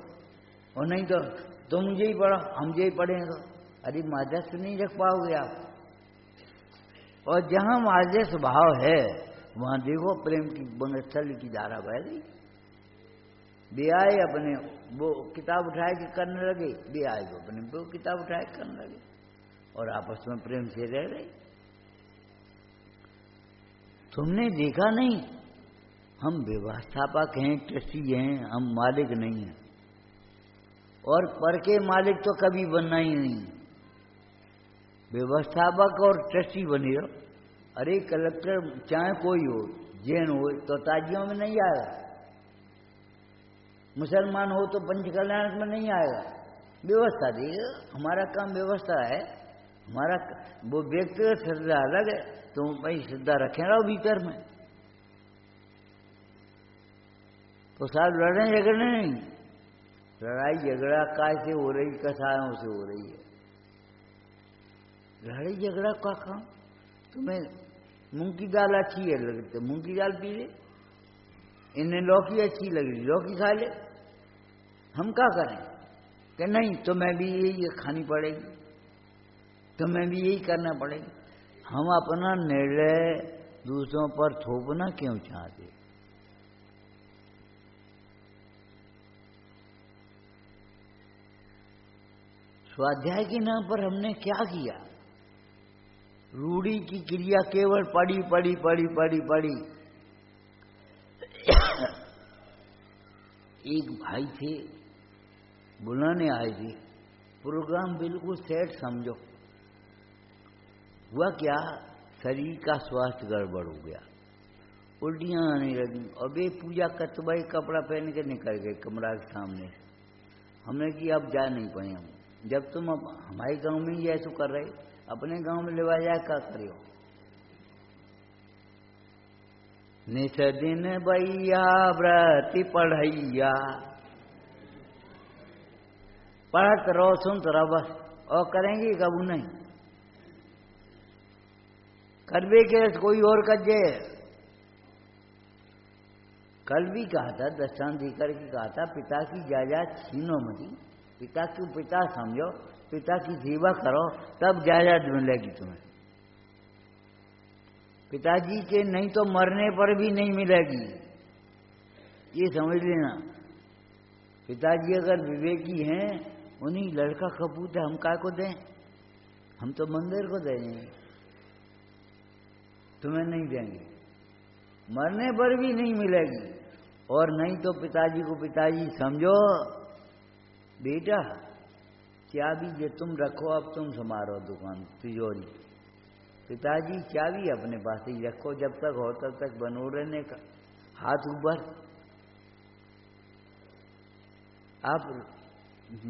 और नहीं तो मुझे ही पढ़ो, हम मुझे ही पढ़ें तो। अरे माध्यस्थ नहीं रख पाओगे आप। और जहां माध्य स्वभाव है वहां देखो प्रेम की बंगस्थल की धारा बह रही। वे आए अपने वो किताब उठाए के करने लगे, वे आए वो अपने वो किताब उठाए करने लगे और आपस में प्रेम से रह रहे। तुमने देखा नहीं, हम व्यवस्थापक हैं, ट्रस्टी हैं, हम मालिक नहीं हैं। और पर के मालिक तो कभी बनना ही नहीं। व्यवस्थापक और ट्रस्टी बने रहो। अरे कलेक्टर चाहे कोई हो, जैन हो तो ताजियों में नहीं आएगा, मुसलमान हो तो पंचकल्याण में नहीं आएगा। व्यवस्था देगा, हमारा काम व्यवस्था है। हमारा वो व्यक्तिगत श्रद्धा अलग है, तो भाई श्रद्धा रखे रहो भीतर में। तो साहब लड़ने झगड़ने नहीं, लड़ाई झगड़ा कैसे हो रही, कसायों से हो रही है। लड़ाई झगड़ा का काम, तुम्हें मूंग की दाल अच्छी है लगती, मूंग की दाल पी ले, इन्हें लौकी अच्छी लगी, लौकी खा ले। हम क्या करें कि नहीं तुम्हें भी यही खानी पड़ेगी, तुम्हें भी यही करना पड़ेगा। हम अपना निर्णय दूसरों पर थोपना क्यों चाहते? स्वाध्याय के नाम पर हमने क्या किया? रूढ़ी की क्रिया केवल पढ़ी पढ़ी पढ़ी पढ़ी पढ़ी। एक भाई थे, बुलाने आए थे, प्रोग्राम बिल्कुल सेट समझो। हुआ क्या, शरीर का स्वास्थ्य गड़बड़ हो गया, उल्टियां आने लगी और वे पूजा करते भाई कपड़ा पहन के निकल गए कमरा के सामने से। हमने कि अब जा नहीं पाए हम, जब तुम अब हमारे गांव में ही ऐसा कर रहे, अपने गांव में लेवा जाए क्या करियो। निस दिन भैया व्रति पढ़ैया, पढ़त रहो सुनते रहो बस, और करेंगे कबू नहीं। करवे के कोई और कजे। कल भी कहा था, दस्तान देकर के कहा था, पिता की जायदाद छीनो मती, पिता को पिता समझो, पिता की सेवा करो, तब जायदाद मिलेगी तुम्हें। पिताजी के नहीं तो मरने पर भी नहीं मिलेगी, ये समझ लेना। पिताजी अगर विवेकी हैं, उन्हीं लड़का कपूत है, हम काय को दें? हम तो मंदिर को देंगे, तुम्हें नहीं देंगे। मरने पर भी नहीं मिलेगी। और नहीं तो पिताजी को पिताजी समझो। बेटा चाबी जो तुम रखो, अब तुम संभालो दुकान तिजोरी, पिताजी चाबी अपने पास ही रखो, जब तक हो तब तक बनो रहने का। हाथ ऊपर, आप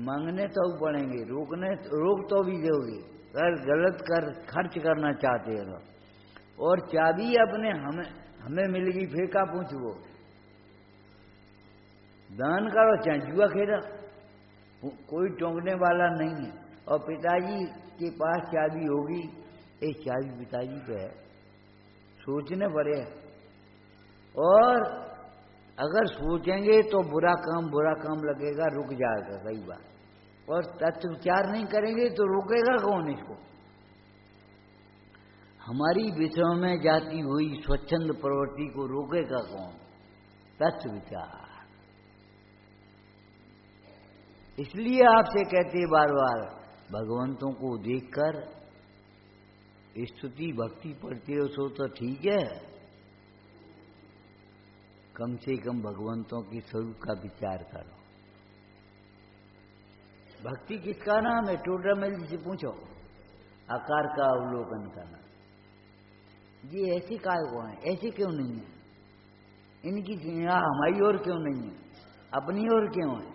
मांगने तो पड़ेंगे, रोक तो भी दोगे, कर गलत कर खर्च करना चाहते हो। और चाबी अपने हमें मिल गई, फिर का पूछो? दान करो चाहे जुआ खेलो, कोई टोंकने वाला नहीं है। और पिताजी के पास चाबी होगी, एक चाबी पिताजी पे है, सोचने पड़े। और अगर सोचेंगे तो बुरा काम लगेगा, रुक जाएगा कई बार। और तत्व विचार नहीं करेंगे तो रोकेगा कौन इसको? हमारी विषयों में जाती हुई स्वच्छंद प्रवृत्ति को रोकेगा कौन? तत्व विचार। इसलिए आपसे कहते बार बार, भगवंतों को देखकर स्तुति भक्ति पढ़ते हो सो तो ठीक है, कम से कम भगवंतों के स्वरूप का विचार करो। भक्ति किसका नाम है? टोडरमल जी से पूछो। आकार का अवलोकन करना, ये ऐसे काय को है, ऐसे क्यों नहीं है? इनकी हमारी ओर क्यों नहीं है? अपनी ओर क्यों है?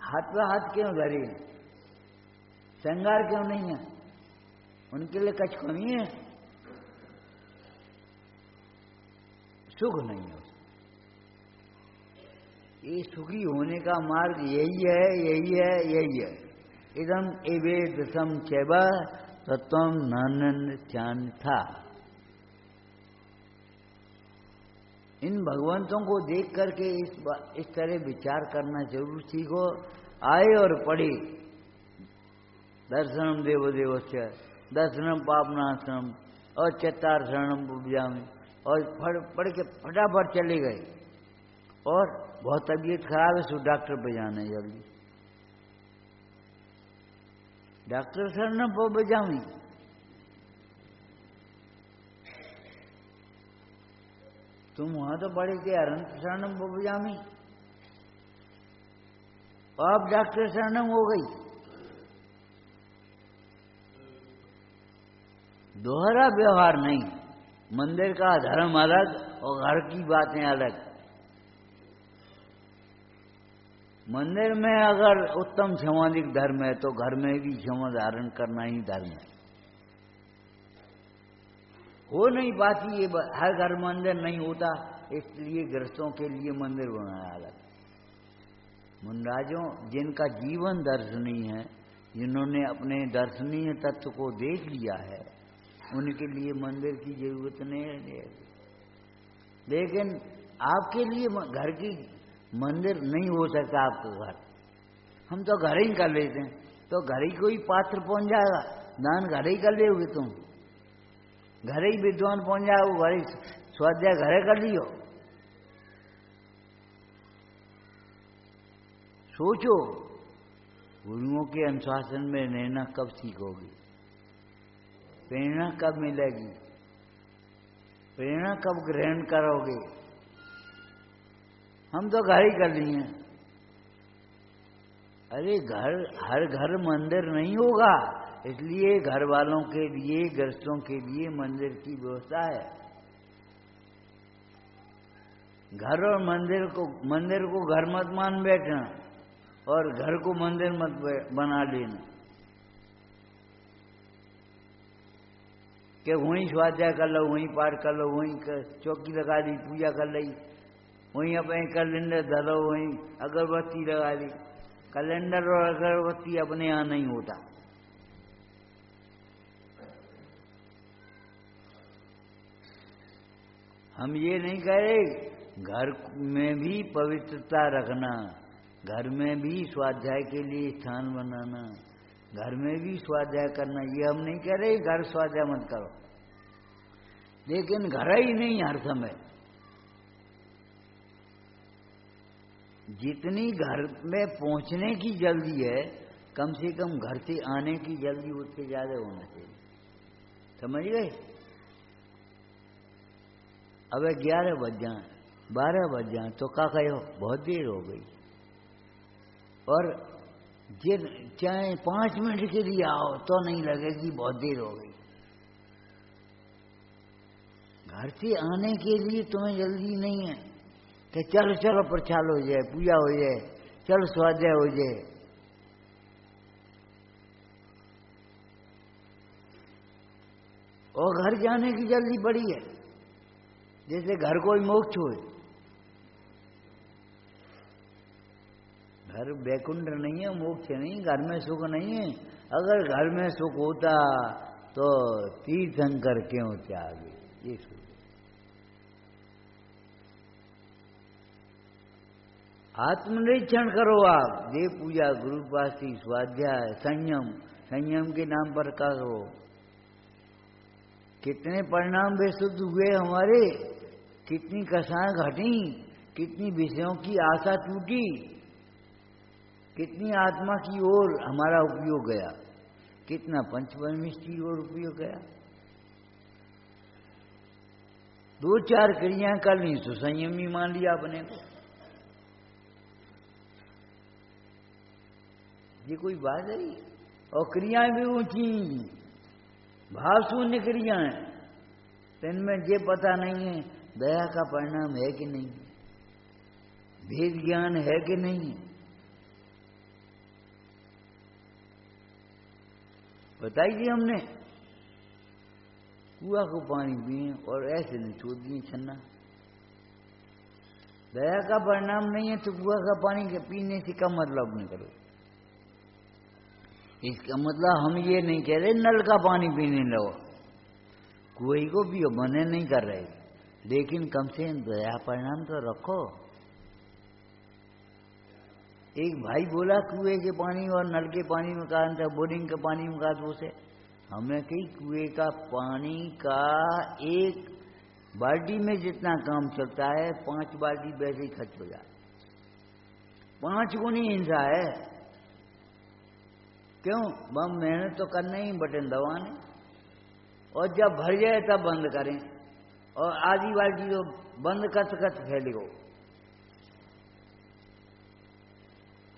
हाथ पे हाथ क्यों धरे? श्रृंगार क्यों नहीं है? उनके लिए कुछ कमी है? सुख नहीं है। ये सुखी होने का मार्ग यही है, यही है, यही है। इदम एवेदसम चैव तत्वम नानंद चान था। इन भगवंतों को देख करके इस तरह विचार करना जरूर सीखो। आए और पढ़े, दर्शनम देवो देवस्य, दर्शनम पापनाशनम और चत्तार शरणम उपजामि, और पढ़ के फटाफट चले गए और बहुत तबीयत खराब है, सो डॉक्टर पे जाना है जल्दी। डॉक्टर शरणम पो बजावी, तुम वहां तो बड़े के अरंत शरणम पो बजावी, अब डॉक्टर शरणम हो गई। दोहरा व्यवहार नहीं, मंदिर का धर्म अलग और घर की बातें अलग। मंदिर में अगर उत्तम क्षमादिक धर्म है तो घर में भी क्षमा धारण करना ही धर्म है। हो नहीं पाती ये, हर घर मंदिर नहीं होता, इसलिए गृहस्थों के लिए मंदिर बनाया अलग। मुनराजों, जिनका जीवन दर्शनीय है, जिन्होंने अपने दर्शनीय तत्व को देख लिया है, उनके लिए मंदिर की जरूरत नहीं है। लेकिन आपके लिए घर की मंदिर नहीं हो सकता। आपका घर, हम तो घर ही कर लेते हैं, तो घर ही कोई पात्र पहुंच जाएगा, दान घर ही कर लोगे तुम, घर ही विद्वान पहुंच जाओ, घर ही स्वाध्याय घरे कर लियो। सोचो, गुरुओं के अनुशासन में रहना कब सीखोगे, प्रेरणा कब मिलेगी, प्रेरणा कब ग्रहण करोगे। हम तो घर ही कर लिए। अरे घर, हर घर मंदिर नहीं होगा, इसलिए घर वालों के लिए, गृहस्थों के लिए मंदिर की व्यवस्था है। घर और मंदिर को घर मत मान बैठना और घर को मंदिर मत बना लेना कि वहीं स्वाध्याय कर लो, वहीं पाठ कर लो, वहीं चौकी लगा ली, पूजा कर ली, वहीं अपने कैलेंडर धरो, वहीं अगरबत्ती लगा ली। कैलेंडर और अगरबत्ती अपने यहाँ नहीं होता। हम ये नहीं कह रहे, घर में भी पवित्रता रखना, घर में भी स्वाध्याय के लिए स्थान बनाना, घर में भी स्वाध्याय करना, ये हम नहीं कह रहे घर स्वाध्याय मत करो। लेकिन घर ही नहीं हर समय, जितनी घर में पहुंचने की जल्दी है, कम से कम घर से आने की जल्दी उससे ज्यादा होना चाहिए। समझ गए? अब 11 बज जाए, 12 बज जाए तो क्या कहो, बहुत देर हो गई। और चाहे 5 मिनट के लिए आओ तो नहीं लगेगी बहुत देर हो गई। घर से आने के लिए तुम्हें जल्दी नहीं है कि चलो चलो प्रचार हो जाए, पूजा हो जाए, चलो स्वाध्याय हो जाए। और घर जाने की जल्दी बड़ी है, जैसे घर कोई मोक्ष हो। घर वैकुंठ नहीं है, मोक्ष नहीं, घर में सुख नहीं है। अगर घर में सुख होता तो तीर्थंकर क्यों त्यागे, ये सुख। आत्मनिरीक्षण करो आप, देव पूजा, गुरुपासी, स्वाध्याय, संयम, संयम के नाम पर करो। कितने परिणाम बेशुद्ध हुए हमारे, कितनी कसाएं घटी, कितनी विषयों की आशा टूटी, कितनी आत्मा की ओर हमारा उपयोग गया, कितना पंचपरमेश की ओर उपयोग गया। 2-4 क्रियाएं कर ली तो संयमी मान लिया अपने को। ये कोई बात है? और क्रियाएं भी ऊंची, भाव शून्य क्रियाएं, तो इनमें ये पता नहीं है दया का परिणाम है कि नहीं, भेद ज्ञान है कि नहीं। बताइए, हमने कुआ को पानी पिए और ऐसे नहीं छोड़ दिए छन्ना। दया का परिणाम नहीं है तो कुआ का पानी के पीने से क्या मतलब नहीं करो। इसका मतलब हम ये नहीं कह रहे नल का पानी पीने लगो, कुएं को पियो, मने नहीं कर रहे, लेकिन कम से कम दया परिणाम तो रखो। एक भाई बोला कुएं के पानी और नल के पानी में का अंतर, बोरिंग के पानी में का दोष है। हमने कही कुएं का पानी का 1 बाल्टी में जितना काम चलता है 5 बाल्टी वैसे ही खर्च हो जाए। 5 गुनी हिंसा है। क्यों? बम मेहनत तो करना ही, बटन दबाने, और जब भर जाए तब बंद करें, और आधी बाल्टी तो बंद कत फैलेगो।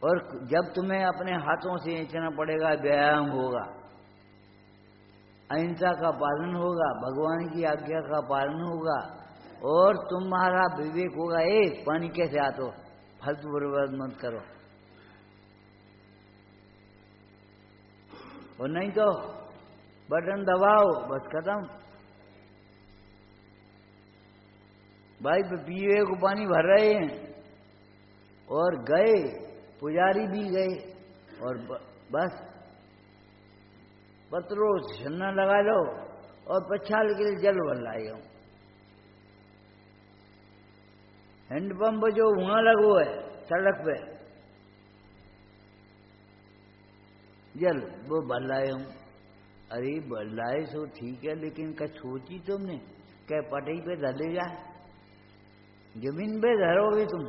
और जब तुम्हें अपने हाथों से खींचना पड़ेगा, व्यायाम होगा, अहिंसा का पालन होगा, भगवान की आज्ञा का पालन होगा, और तुम्हारा विवेक होगा। पानी कैसे आतो, फालतू बर्बाद मत करो। और नहीं तो बटन दबाओ, बस खत्म। भाई पीवे को पानी भर रहे हैं और गए, पुजारी भी गए, और बस पत्रों से छन्ना लगा लो और पछाल के लिए जल भर लाए हो। हैंडपंप जो वहां लगो है सड़क पे, जल वो भर लाए हूं। अरे भर लाए सो ठीक है, लेकिन क्या सोची तुमने? क्या पटई पे धले जाए? जमीन पे धरोगे तुम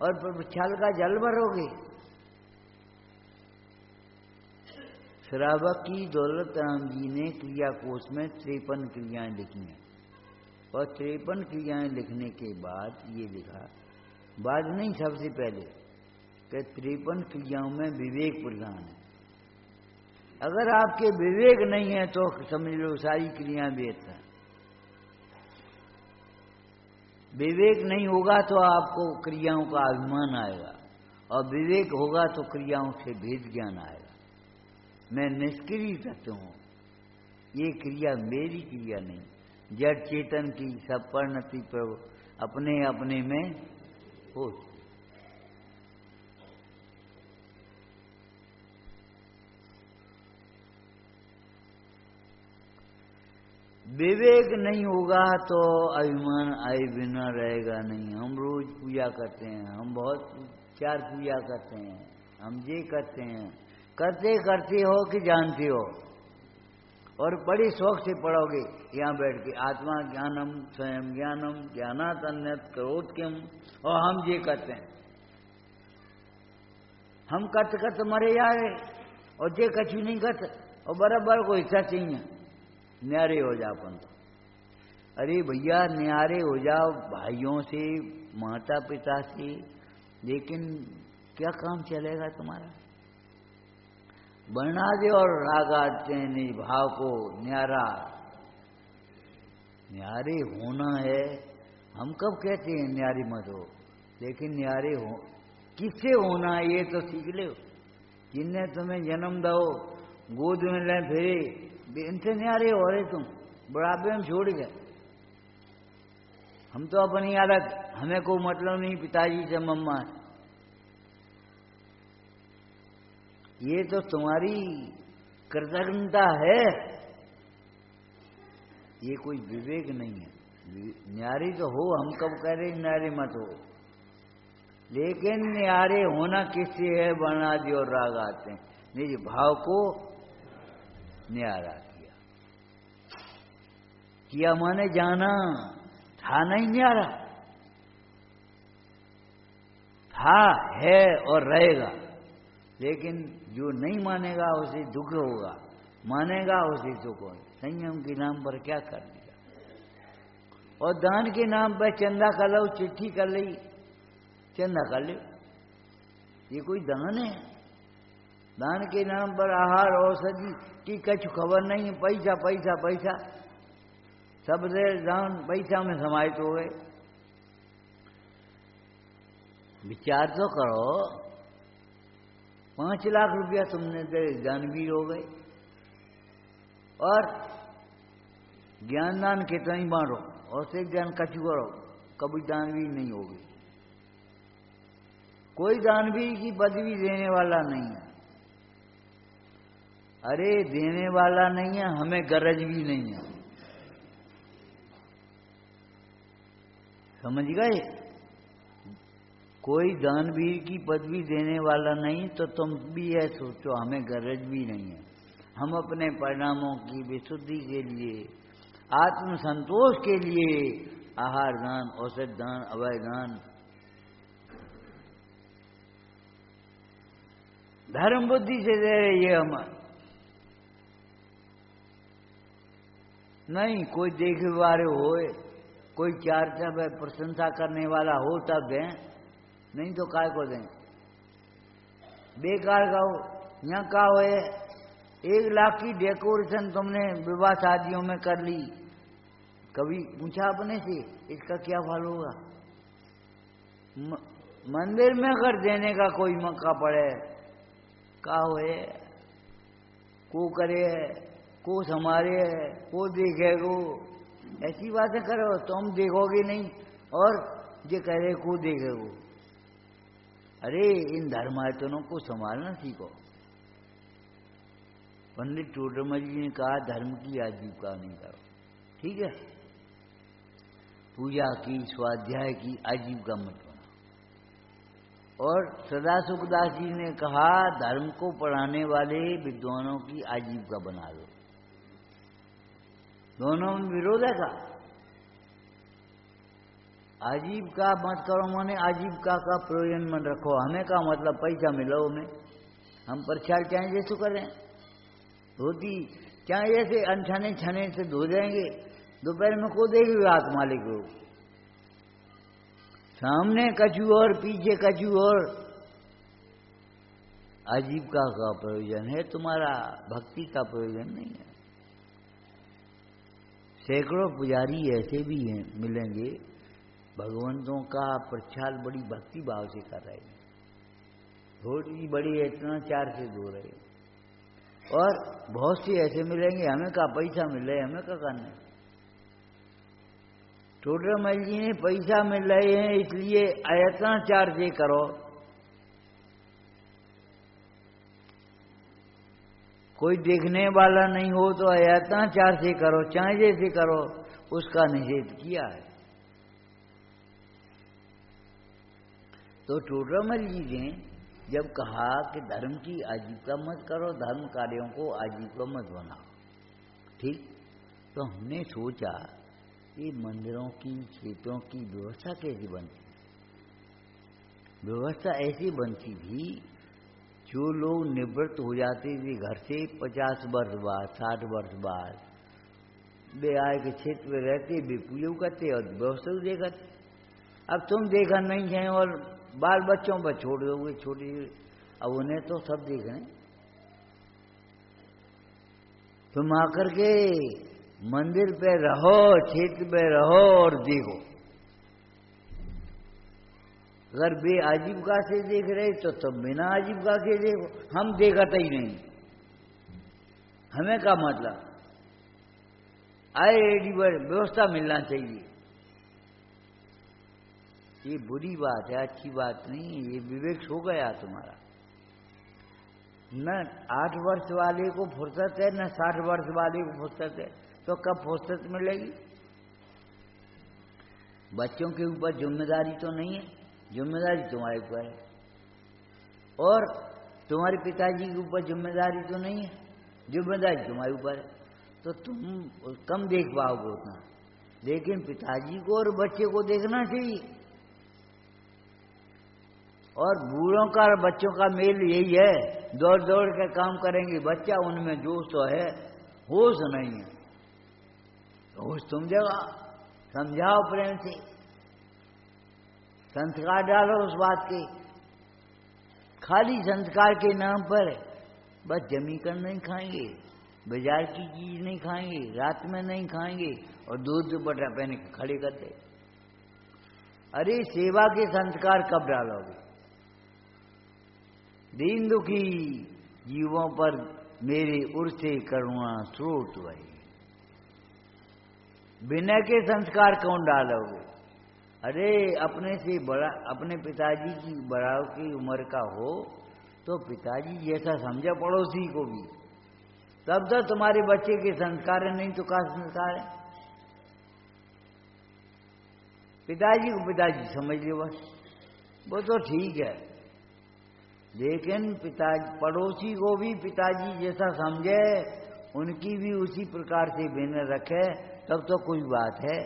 और पछाल का जल भरोगे? श्रावक की दौलत राम जी ने क्रिया कोश में 53 क्रियाएं लिखी हैं, और 53 क्रियाएं लिखने के बाद ये लिखा, बाद नहीं सबसे पहले, कि 53 क्रियाओं में विवेक प्रधान है। अगर आपके विवेक नहीं है तो समझ लो सारी क्रियाएं व्यर्थ हैं। विवेक नहीं होगा तो आपको क्रियाओं का अभिमान आएगा, और विवेक होगा तो क्रियाओं से भेद ज्ञान आएगा। मैं निष्क्रिय तत्व हूं, ये क्रिया मेरी क्रिया नहीं, जड़ चेतन की सब परिणति प्रभु अपने अपने में हो। विवेक नहीं होगा तो अभिमान आए बिना रहेगा नहीं। हम रोज पूजा करते हैं, हम बहुत 4 पूजा करते हैं, हम ये करते हैं, करते करते हो कि जानते हो, और बड़ी शौक से पढ़ोगे यहाँ बैठ के, आत्मा ज्ञानम स्वयं ज्ञानम ज्ञानात अन्यत करोत किम, और हम ये करते हैं, हम करते करते मरे जा रहे, और ये कछु नहीं करते, और बराबर को हिस्सा चाहिए, न्यारे हो जाओ अपन तो। अरे भैया न्यारे हो जाओ भाइयों से, माता पिता से, लेकिन क्या काम चलेगा तुम्हारा? बना दे और रागाते निज भाव को न्यारा। न्यारे होना है। हम कब कहते हैं न्यारे मत हो, लेकिन न्यारे हो किससे होना है ये तो सीख लो। जिनने तुम्हें जन्म दो, गोद में ले फिरे, इनसे न्यारे हो रहे तुम, बुढ़ापे में छोड़ गए। हम तो अपनी अलग, हमें कोई मतलब नहीं पिताजी से मम्मा है, ये तो तुम्हारी कृतज्ञता है, ये कोई विवेक नहीं है। न्यारी तो हो, हम कब कह रहे न्यारे मत हो, लेकिन न्यारे होना किससे है? बना दियो राग आते हैं, निज भाव को न्यारा किया माने जाना, था नहीं न्यारा, था है और रहेगा। लेकिन जो नहीं मानेगा उसे दुख होगा, मानेगा उसे सुख होगा। संयम के नाम पर क्या कर दिया, और दान के नाम पर चंदा कर लो, चिट्ठी कर ली, चंदा कर लो, ये कोई दान है? दान के नाम पर आहार औषधि की कुछ खबर नहीं, पैसा पैसा पैसा, सब दान पैसा में समाहित हो गए। विचार तो करो, 5 लाख रुपया तुमने दे, दानवीर हो गए, और ज्ञान दान कितना ही बांटो, और से ज्ञान कछु करो, कभी दानवीर नहीं होगी। कोई दानवीर की पदवी देने वाला नहीं है। अरे देने वाला नहीं है, हमें गरज भी नहीं है, समझ गए? कोई दानवीर की पदवी देने वाला नहीं, तो तुम भी है सोचो, हमें गरज भी नहीं है। हम अपने परिणामों की विशुद्धि के लिए, आत्म संतोष के लिए आहार दान, औषध दान, अभय दान, धर्म बुद्धि से दे रहे ये हम नहीं। कोई देखे वाले हो, कोई चार तब प्रशंसा करने वाला हो तब दें, नहीं तो काय को दें। बेकार का हो। यहाँ का हो 1 लाख की डेकोरेशन तुमने विवाह शादियों में कर ली, कभी पूछा अपने से इसका क्या फल होगा? मंदिर में अगर देने का कोई मौका पड़े, का होए को करे, को संभाले, को देखेगो, ऐसी बातें करो। तुम देखोगे नहीं और ये कह रहे को देखेगो। अरे इन धर्मायतनों को संभालना सीखो। पंडित टोडरमल जी ने कहा धर्म की आजीविका नहीं करो, ठीक है। पूजा की, स्वाध्याय की आजीविका मत बनाओ। और सदा सुखदास जी ने कहा धर्म को पढ़ाने वाले विद्वानों की आजीविका बना लो। दोनों में विरोध है का? आजीविका मत करो माने आजीविका का प्रयोजन मत रखो। हमें का मतलब पैसा मिलो हमें, हम प्रचार चाहे जैसे करें, धोती चाहे जैसे अनछाने छाने से धो जाएंगे, दोपहर में को देगी रात मालिक को, सामने कछु और पीछे कछु और। आजीविका का प्रयोजन है तुम्हारा, भक्ति का प्रयोजन नहीं है। सैकड़ों पुजारी ऐसे भी हैं मिलेंगे, भगवंतों का प्रचार बड़ी भक्ति भाव से कर रहे हैं, थोड़ी बड़ी इतना चार से धो रहे हैं। और बहुत से ऐसे मिलेंगे हमें का पैसा मिल रहा है, हमें का करना है। टोडरमल जी ने पैसा मिल रहे हैं इसलिए अयत्नाचार से करो। कोई देखने वाला नहीं हो तो अयत्नाचार से करो, चाहे जैसे करो, उसका निषेध किया है। तो टोडरमल जी ने जब कहा कि धर्म की आजीविका मत करो, धर्म कार्यों को आजीविका मत बनाओ, ठीक। तो हमने सोचा ये मंदिरों की, क्षेत्रों की व्यवस्था कैसी बनती? व्यवस्था ऐसी बनती थी, जो लोग निवृत्त हो जाते थे घर से 50 वर्ष बाद, 60 वर्ष बाद, वे आय के क्षेत्र में रहते, वे पूजा करते और व्यवस्था देखते। अब तुम देखा नहीं है और बाल बच्चों पर छोड़ दोगे छोटी, अब उन्हें तो सब देख रहे। तुम आकर के मंदिर पे रहो, क्षेत्र पे रहो और देखो। अगर बे आजीविका से देख रहे तो तब बिना आजीविका के देखो। हम देखते ही नहीं, हमें क्या मतलब? आए रेडी व्यवस्था मिलना चाहिए। ये बुरी बात है, अच्छी बात नहीं है, ये विवेक हो गया तुम्हारा। न 8 वर्ष वाले को फुर्सत है, न 60 वर्ष वाले को फुर्सत है, तो कब फुर्सत मिलेगी? बच्चों के ऊपर जिम्मेदारी तो नहीं है, जिम्मेदारी तुम्हारे ऊपर है। और तुम्हारे पिताजी के ऊपर जिम्मेदारी तो नहीं है, जिम्मेदारी तुम्हारे ऊपर है। तो तुम कम देख पाओगे उतना, लेकिन पिताजी को और बच्चे को देखना चाहिए। और बूढ़ों का और बच्चों का मेल यही है, दौड़ दौड़ के काम करेंगे। बच्चा उनमें जोश तो है, होश नहीं है। होश तुम जगह समझाओ, प्रेम से संस्कार डालो उस बात के। खाली संस्कार के नाम पर बस जमी कर नहीं खाएंगे, बाजार की चीज नहीं खाएंगे, रात में नहीं खाएंगे और दूध बटा पहने खड़े करते। अरे सेवा के संस्कार कब डालोगे? दीन दुखी जीवों पर मेरे उर से करुणा स्रोत वही। विनय के संस्कार कौन डालोगे? अरे अपने से बड़ा, अपने पिताजी की बड़ा की उम्र का हो तो पिताजी जैसा समझा पड़ोसी को भी, तब तो तुम्हारे बच्चे के संस्कार है, नहीं तो क्या संस्कार है? पिताजी को पिताजी समझ लो बस, वो तो ठीक है। लेकिन पिताजी पड़ोसी को भी पिताजी जैसा समझे, उनकी भी उसी प्रकार से विनय रखे, तब तो कोई बात है।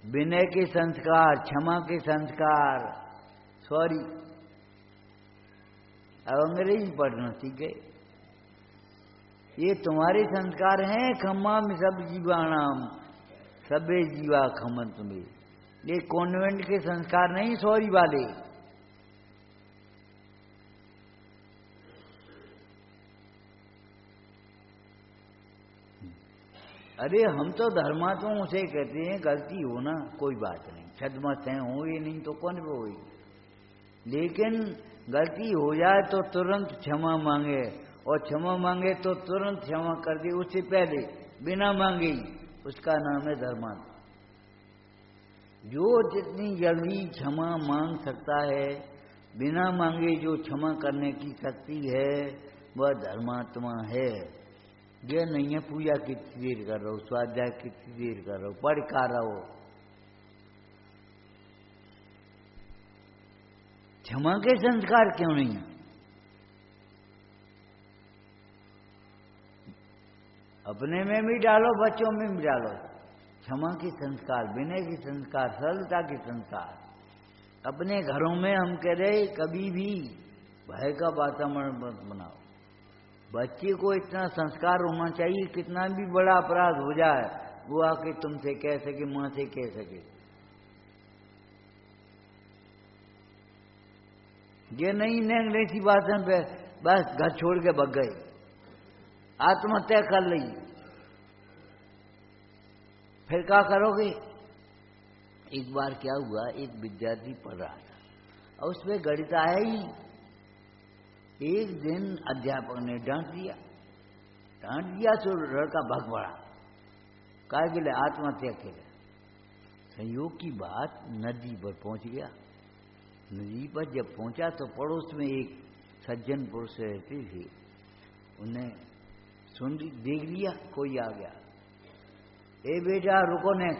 विनय के संस्कार, क्षमा के संस्कार, सॉरी, अब अंग्रेजी पढ़ना सीख गए। ये तुम्हारे संस्कार हैं। खम्मा में सब जीवाणाम सबे जीवा खमंत में। ये कॉन्वेंट के संस्कार नहीं सॉरी वाले। अरे हम तो धर्मात्माओं से कहते हैं गलती हो ना कोई बात नहीं, छदमत है हो ये नहीं तो कौन वो हुई, लेकिन गलती हो जाए तो तुरंत क्षमा मांगे, और क्षमा मांगे तो तुरंत क्षमा कर दे, उससे पहले बिना मांगे ही, उसका नाम है धर्मात्मा। जो जितनी जल्दी क्षमा मांग सकता है, बिना मांगे जो क्षमा करने की शक्ति है, वह धर्मात्मा है। यह नहीं है पूजा कितनी देर कर रहा हो, स्वाध्याय कितनी देर कर रहा हो, पढ़ का रहा हो। क्षमा के संस्कार क्यों नहीं है? अपने में भी डालो, बच्चों में भी डालो। क्षमा के संस्कार, विनय के संस्कार, सरलता के संस्कार अपने घरों में हम कह रहे कभी भी भय का वातावरण मत बनाओ। बच्चे को इतना संस्कार होना चाहिए, कितना भी बड़ा अपराध हो जाए वो आके तुमसे कह सके, मां से कह सके। ये नहीं नेंगलेसी भाषण पे बस घर छोड़ के भग गए, आत्महत्या कर ली, फिर क्या करोगे? एक बार क्या हुआ, एक विद्यार्थी पढ़ रहा था और उसमें गणित आया ही। एक दिन अध्यापक ने डांट दिया तो लड़का भाग पड़ा, काय के लिए? आत्महत्या के लिए। संयोग की बात, नदी पर पहुंच गया। नदी पर जब पहुंचा तो पड़ोस में एक सज्जन पुरुष रहते थे, उन्हें सुन देख लिया, कोई आ गया, ए बेटा रुको ने,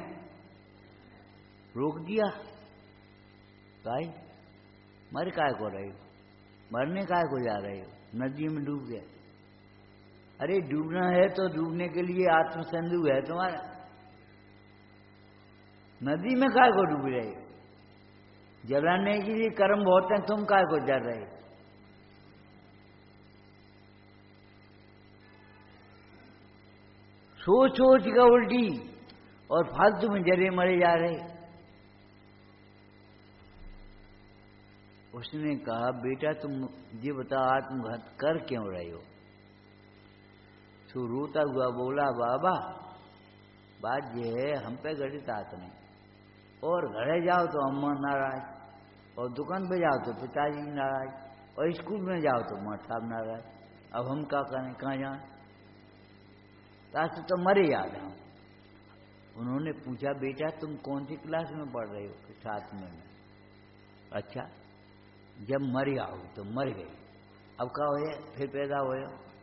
रोक दिया। काय मर काय को रहे हो, मरने काय को जा रहे हो, नदी में डूब गए। अरे डूबना है तो डूबने के लिए आत्मसंदेह है तुम्हारा, नदी में काय को डूब रहे हो? जलाने के लिए कर्म बहुत हैं, तुम काय को जल रहे हो? सोच सोच का उल्टी और फालतू में जरे मरे जा रहे। उसने कहा बेटा तुम ये बता आत्मघात कर क्यों रहे हो? तो रोता हुआ बोला बाबा बात ये है, हम पे गणित आता नहीं, और घरे जाओ तो अम्मा नाराज, और दुकान पे जाओ तो पिताजी नाराज, और स्कूल में जाओ तो माँ साहब नाराज। अब हम क्या करें, कहाँ जाएं? तो मरे याद हम। उन्होंने पूछा बेटा तुम कौन सी क्लास में पढ़ रहे हो? 7वीं में। अच्छा, जब मर आओ तो मर गए, अब क्या हो, फिर पैदा हो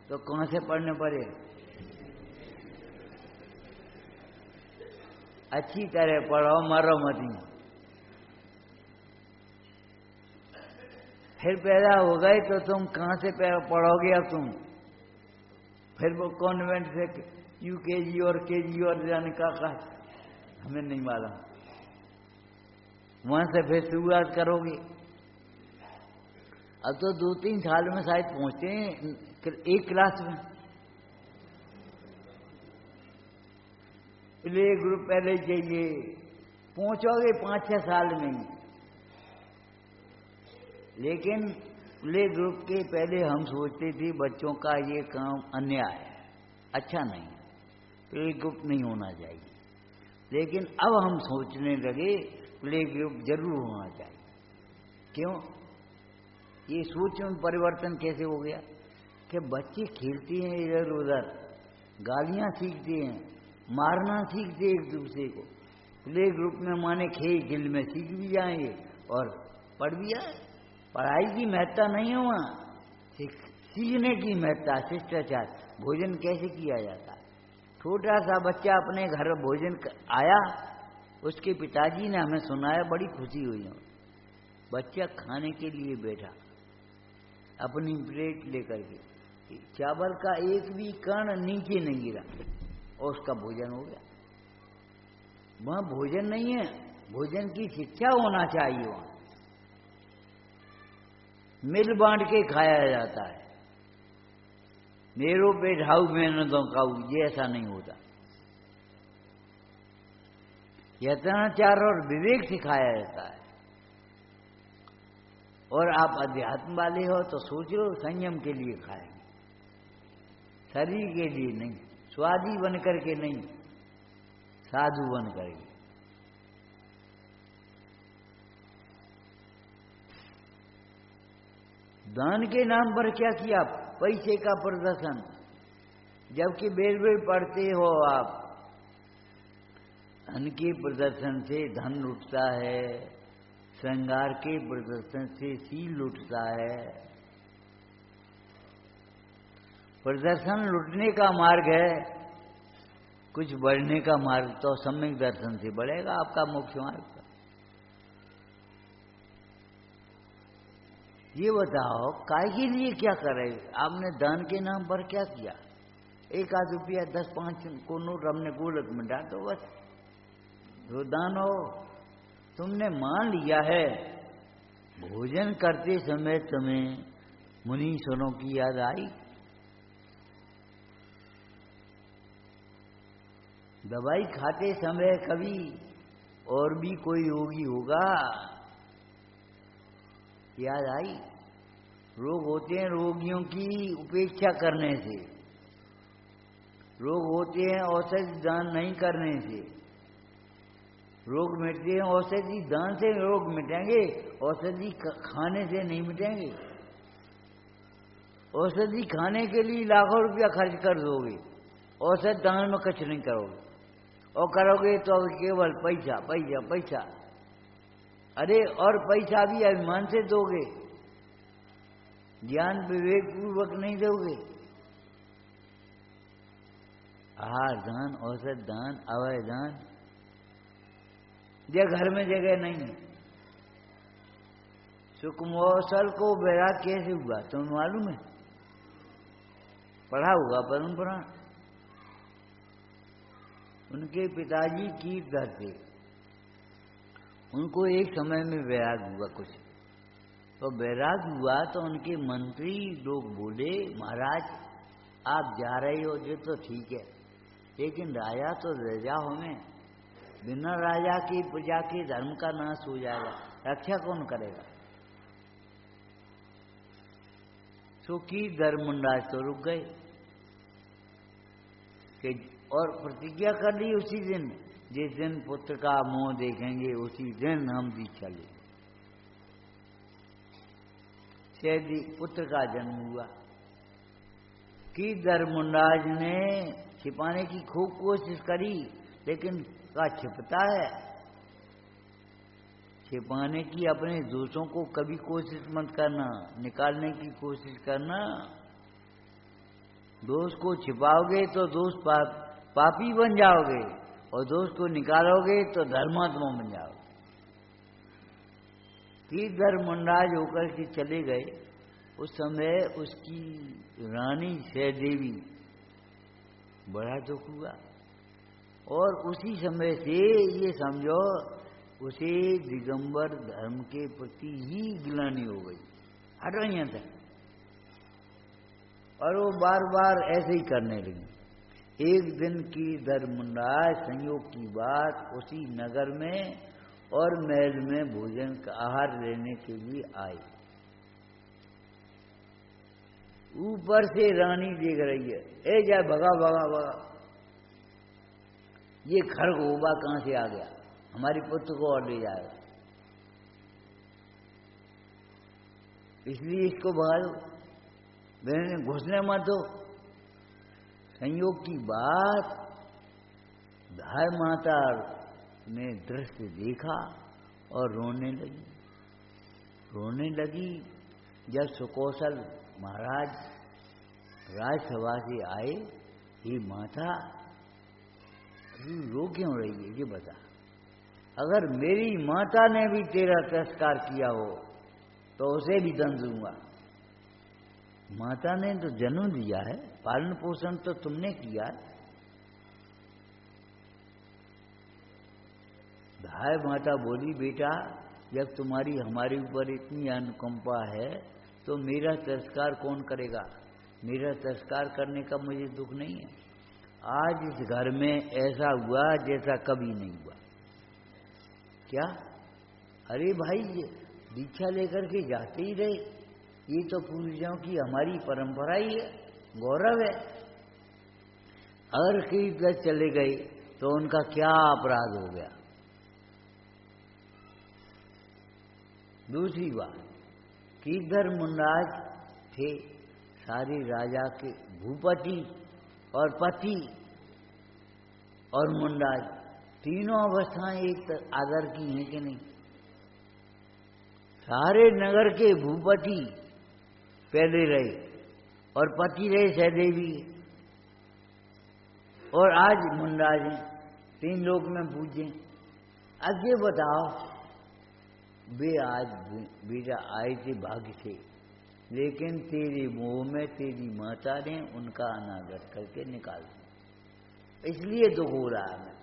तो कहाँ से पढ़ने पड़े? अच्छी तरह पढ़ो, मरो मत। फिर पैदा हो गए तो तुम कहाँ से पढ़ोगे? अब तुम फिर वो कॉन्वेंट से यूकेजी और केजी और जाने का हमें नहीं मालूम, वहां से फिर शुरुआत करोगे। अब तो 2-3 साल में शायद पहुंचते हैं एक क्लास में। प्ले ग्रुप पहले चाहिए, पहुंचोगे 5-6 साल में। लेकिन प्ले ग्रुप के पहले हम सोचते थे बच्चों का ये काम अन्याय है, अच्छा नहीं, प्ले ग्रुप नहीं होना चाहिए। लेकिन अब हम सोचने लगे प्ले ग्रुप जरूर होना चाहिए। क्यों? ये सोच में परिवर्तन कैसे हो गया कि बच्चे खेलते हैं इधर उधर, गालियां सीखते हैं, मारना सीखते एक दूसरे को। प्ले ग्रुप में माने खेल खेल में सीख भी जाएंगे और पढ़ भी आए। पढ़ाई की महत्ता नहीं है वहाँ, सीखने की महत्ता, शिष्टाचार, भोजन कैसे किया जाता है। छोटा सा बच्चा अपने घर भोजन आया, उसके पिताजी ने हमें सुनाया, बड़ी खुशी हुई। बच्चा खाने के लिए बैठा, अपनी प्लेट लेकर के, चावल का एक भी कण नीचे नहीं गिरा और उसका भोजन हो गया। वहां भोजन नहीं है, भोजन की शिक्षा होना चाहिए। वहां मिल बांट के खाया जाता है। मेरो पेट हाउ मेहनतों खाऊ, ये ऐसा नहीं होता। यत्नाचार और विवेक सिखाया जाता है। और आप अध्यात्म वाले हो तो सोच लो संयम के लिए खाएंगे, शरीर के लिए नहीं, स्वादी बन करके नहीं, साधु बन करके। दान के नाम पर क्या किया? पैसे का प्रदर्शन। जबकि वेद में पढ़ते हो आप, धन के प्रदर्शन से धन लुटता है, श्रृंगार के प्रदर्शन से शील लुटता है। प्रदर्शन लुटने का मार्ग है, कुछ बढ़ने का मार्ग तो सम्यक दर्शन से बढ़ेगा आपका मोक्ष मार्ग। ये बताओ काय के लिए क्या करे? आपने दान के नाम पर क्या किया? 1 आध रुपया 10-5 को नोट हमने गोलक में डाल दो, बस जो दान हो। तुमने मान लिया है। भोजन करते समय तुम्हें मुनीश्वरों की याद आई? दवाई खाते समय कभी और भी कोई रोगी होगा, याद आई? रोग होते हैं रोगियों की उपेक्षा करने से, रोग होते हैं औषधि दान नहीं करने से। रोग मिटते हैं औषधि दान से, रोग मिटेंगे, औषधि खाने से नहीं मिटेंगे। औषधि खाने के लिए लाखों रुपया खर्च कर दोगे, औषधि दान में कुछ नहीं करोगे, और करोगे तो केवल पैसा पैसा पैसा। अरे और पैसा भी अभिमान से दोगे, ज्ञान विवेक पूर्वक नहीं दोगे। आहार दान, औषध दान, अवय दान, ये घर में जगह नहीं। सुखमौसल को वैराग कैसे हुआ तुम्हें मालूम है? पढ़ा होगा वरुण पुराण। उनके पिताजी कीर्तधर थे, उनको एक समय में वैराग हुआ कुछ, तो वैराग हुआ तो उनके मंत्री लोग बोले, महाराज आप जा रहे हो जो तो ठीक है, लेकिन राजा तो राजा हमें, बिना राजा की प्रजा के धर्म का नाश हो जाएगा, रक्षा कौन करेगा? सो कीर्तधर मुंडाज तो रुक गए कि और प्रतिज्ञा कर ली उसी दिन, जिस दिन पुत्र का मुंह देखेंगे उसी दिन हम दीक्षा लेंगे। पुत्र का जन्म हुआ। कीर्तधर मुंडाज ने छिपाने की खूब कोशिश करी, लेकिन का छिपता है छिपाने की। अपने दोषों को कभी कोशिश मत करना, निकालने की कोशिश करना। दोष को छिपाओगे तो दोष पापी बन जाओगे, और दोष को निकालोगे तो धर्मात्मा बन जाओगे। कीर्तधर मुंडाज होकर के चले गए। उस समय उसकी रानी सहदेवी बड़ा दुख हुआ, और उसी समय से ये समझो उसे दिगंबर धर्म के प्रति ही गिलानी हो गई, हटो यहाँ तक। और वो बार बार ऐसे ही करने लगी। एक दिन कीर्तधर मुंडाज संयोग की बात उसी नगर में और महल में भोजन का आहार लेने के लिए आए। ऊपर से रानी देख रही है, ए जाए भगा भगा भगा, ये खरगोबा कहां से आ गया, हमारी पुत्र को और ले जाएगा, इसलिए इसको भगा दो, बहन घुसने मत दो। संयोग की बात धाय माता ने दृश्य देखा और रोने लगी। जब सुकौशल महाराज राजसभा से आए, ये माता रो क्यों रही है ये बता, अगर मेरी माता ने भी तेरा तिरस्कार किया हो तो उसे भी दंड दूंगा। माता ने तो जन्म दिया है, पालन पोषण तो तुमने किया है। हाय माता बोली, बेटा जब तुम्हारी हमारे ऊपर इतनी अनुकंपा है तो मेरा तिरस्कार कौन करेगा? मेरा तिरस्कार करने का मुझे दुख नहीं है। आज इस घर में ऐसा हुआ जैसा कभी नहीं हुआ। क्या? अरे भाई, दीक्षा लेकर के जाते ही रहे, ये तो पूर्वजों की हमारी परंपरा ही है, गौरव है। अगर कहीं इधर चले गए तो उनका क्या अपराध हो गया? दूसरी बात, कीधर मुंडाज थे सारे राजा के भूपति और पति और मुंडाज, तीनों अवस्थाएं एक आदर की हैं कि नहीं? सारे नगर के भूपति पहले रहे और पति रहे सहदेवी, और आज मुंडाज हैं, तीन लोक में पूजे। अब ये बताओ, वे आज बेटा आए थे भाग्य से, लेकिन तेरे मोह में तेरी माता ने उनका अनादर करके निकाल दिया, इसलिए दुख हो रहा है,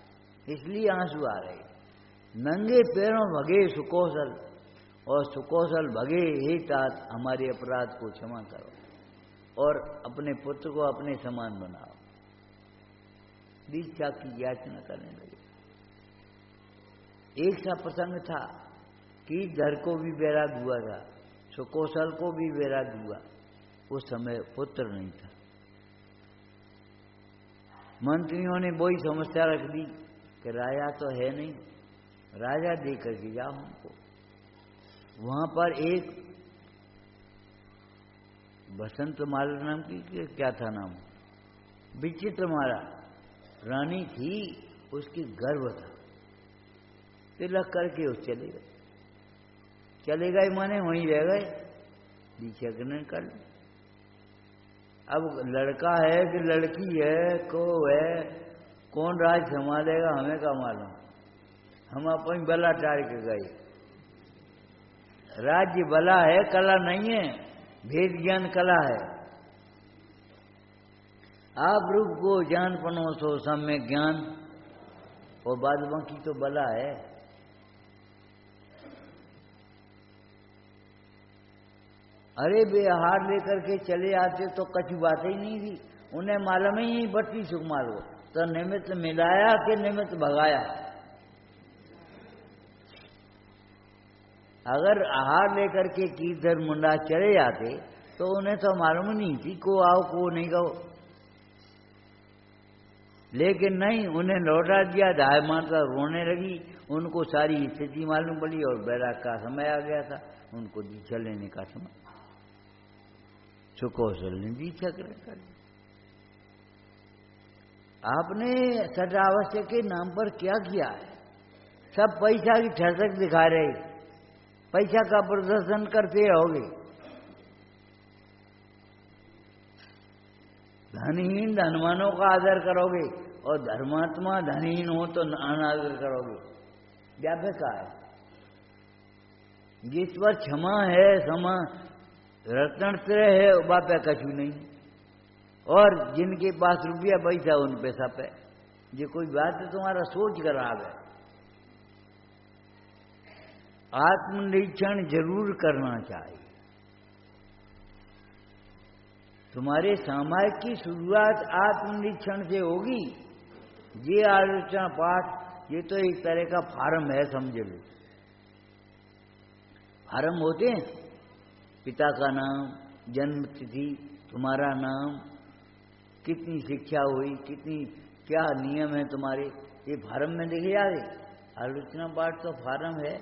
इसलिए आंसू आ रहे। नंगे पैरों भगे सुकौशल, और सुकौशल भगे, हे तात हमारे अपराध को क्षमा करो और अपने पुत्र को अपने समान बनाओ। दीक्षा की याचना करने लगे। एक सा प्रसंग था कि धर को भी वैराग हुआ था, सुकौशल को भी वैराग हुआ। उस समय पुत्र नहीं था। मंत्रियों ने वही समस्या रख दी कि राजा तो है नहीं, राजा दे करके जाओ हमको। वहां पर एक बसंत माला नाम की, क्या था नाम, विचित्रमाला रानी थी, उसकी गर्भ था। तिलक करके उस चले गए माने वहीं रह गए, दीक्षा ग्रहण कर ली। अब लड़का है कि लड़की है, को है, कौन राज संभालेगा हमें क्या मालूम। हम अपनी बला टार के गए। राज्य बला है, कला नहीं है, भेद ज्ञान कला है। आप रूप को जान पनो सो सम्यक ज्ञान, और बाद बाकी तो बला है। अरे वे हार लेकर के चले आते तो कछु बात ही नहीं थी, उन्हें मालूम ही नहीं बट्टी सुकुमार हो, तो निमित्त मिलाया कि निमित्त भगाया। अगर आहार लेकर के कीधर मुंडा चले जाते तो उन्हें तो मालूम नहीं थी को आओ को नहीं कहो, लेकिन नहीं, उन्हें लौटा दिया। दाय माता रोने लगी, उनको सारी स्थिति मालूम पड़ी और बैराग का समय आ गया था, उनको दीक्षा लेने का समय। सुकौशल ने दीक्षा ग्रहण कर ली। आपने सदावश्य के नाम पर क्या किया है? सब पैसा की ठसक दिखा रहे, पैसा का प्रदर्शन करते रहोगे। धनहीन धनवानों का आदर करोगे और धर्मात्मा धनहीन हो तो अनादर करोगे। व्यापक का है, जिस पर क्षमा है, समा रत्न है, बापे कछु नहीं, और जिनके पास रुपया पैसा उन पे सब है। ये कोई बात है? तुम्हारा सोच खराब है। आत्मनिरीक्षण जरूर करना चाहिए। तुम्हारे सामाजिक की शुरुआत आत्मनिरीक्षण से होगी। ये आलोचना पाठ ये तो एक तरह का फार्म है, समझ लो। फार्म होते हैं, पिता का नाम, जन्म तिथि, तुम्हारा नाम, कितनी शिक्षा हुई, कितनी क्या नियम है तुम्हारे, ये फार्म में लिखे जा रहे। आलोचना पाठ तो फार्म है।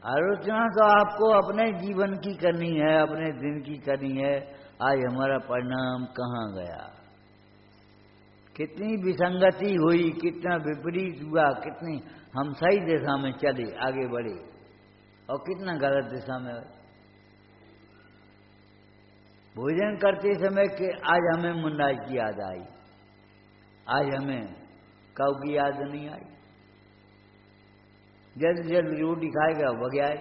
आलोचना तो आपको अपने जीवन की करनी है, अपने दिन की करनी है। आज हमारा परिणाम कहाँ गया, कितनी विसंगति हुई, कितना विपरीत हुआ, कितनी हम सही दिशा में चले, आगे बढ़े, और कितना गलत दिशा में। भोजन करते समय के आज हमें मुंडाज की याद आई, आज हमें कौ की याद नहीं आई। जल्द जल्द रोटी खाएगा बगैर,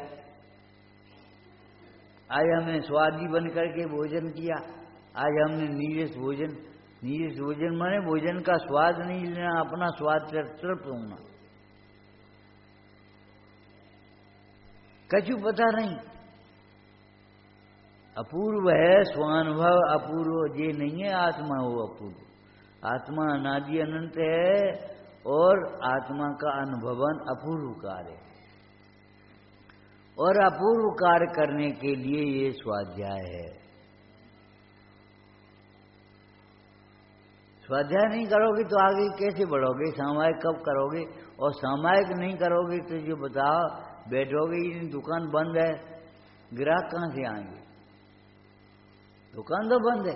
आज हमने स्वादी बन करके भोजन किया, आज हमने नीरस भोजन नीरस भोजन माने भोजन का स्वाद नहीं लेना, अपना स्वाद से तृप्त होना। कछु पता नहीं, अपूर्व है स्वानुभव, अपूर्व ये नहीं है आत्मा हो अपूर्व। आत्मा अनादि अनंत है और आत्मा का अनुभवन अपूर्व कार्य है, और अपूर्व कार्य करने के लिए ये स्वाध्याय है। स्वाध्याय नहीं करोगे तो आगे कैसे बढ़ोगे? सामायिक कब करोगे? और सामायिक नहीं करोगे तो जो बताओ, बैठोगे ही दुकान बंद है, ग्राहक कहाँ से आएंगे? दुकान तो बंद है।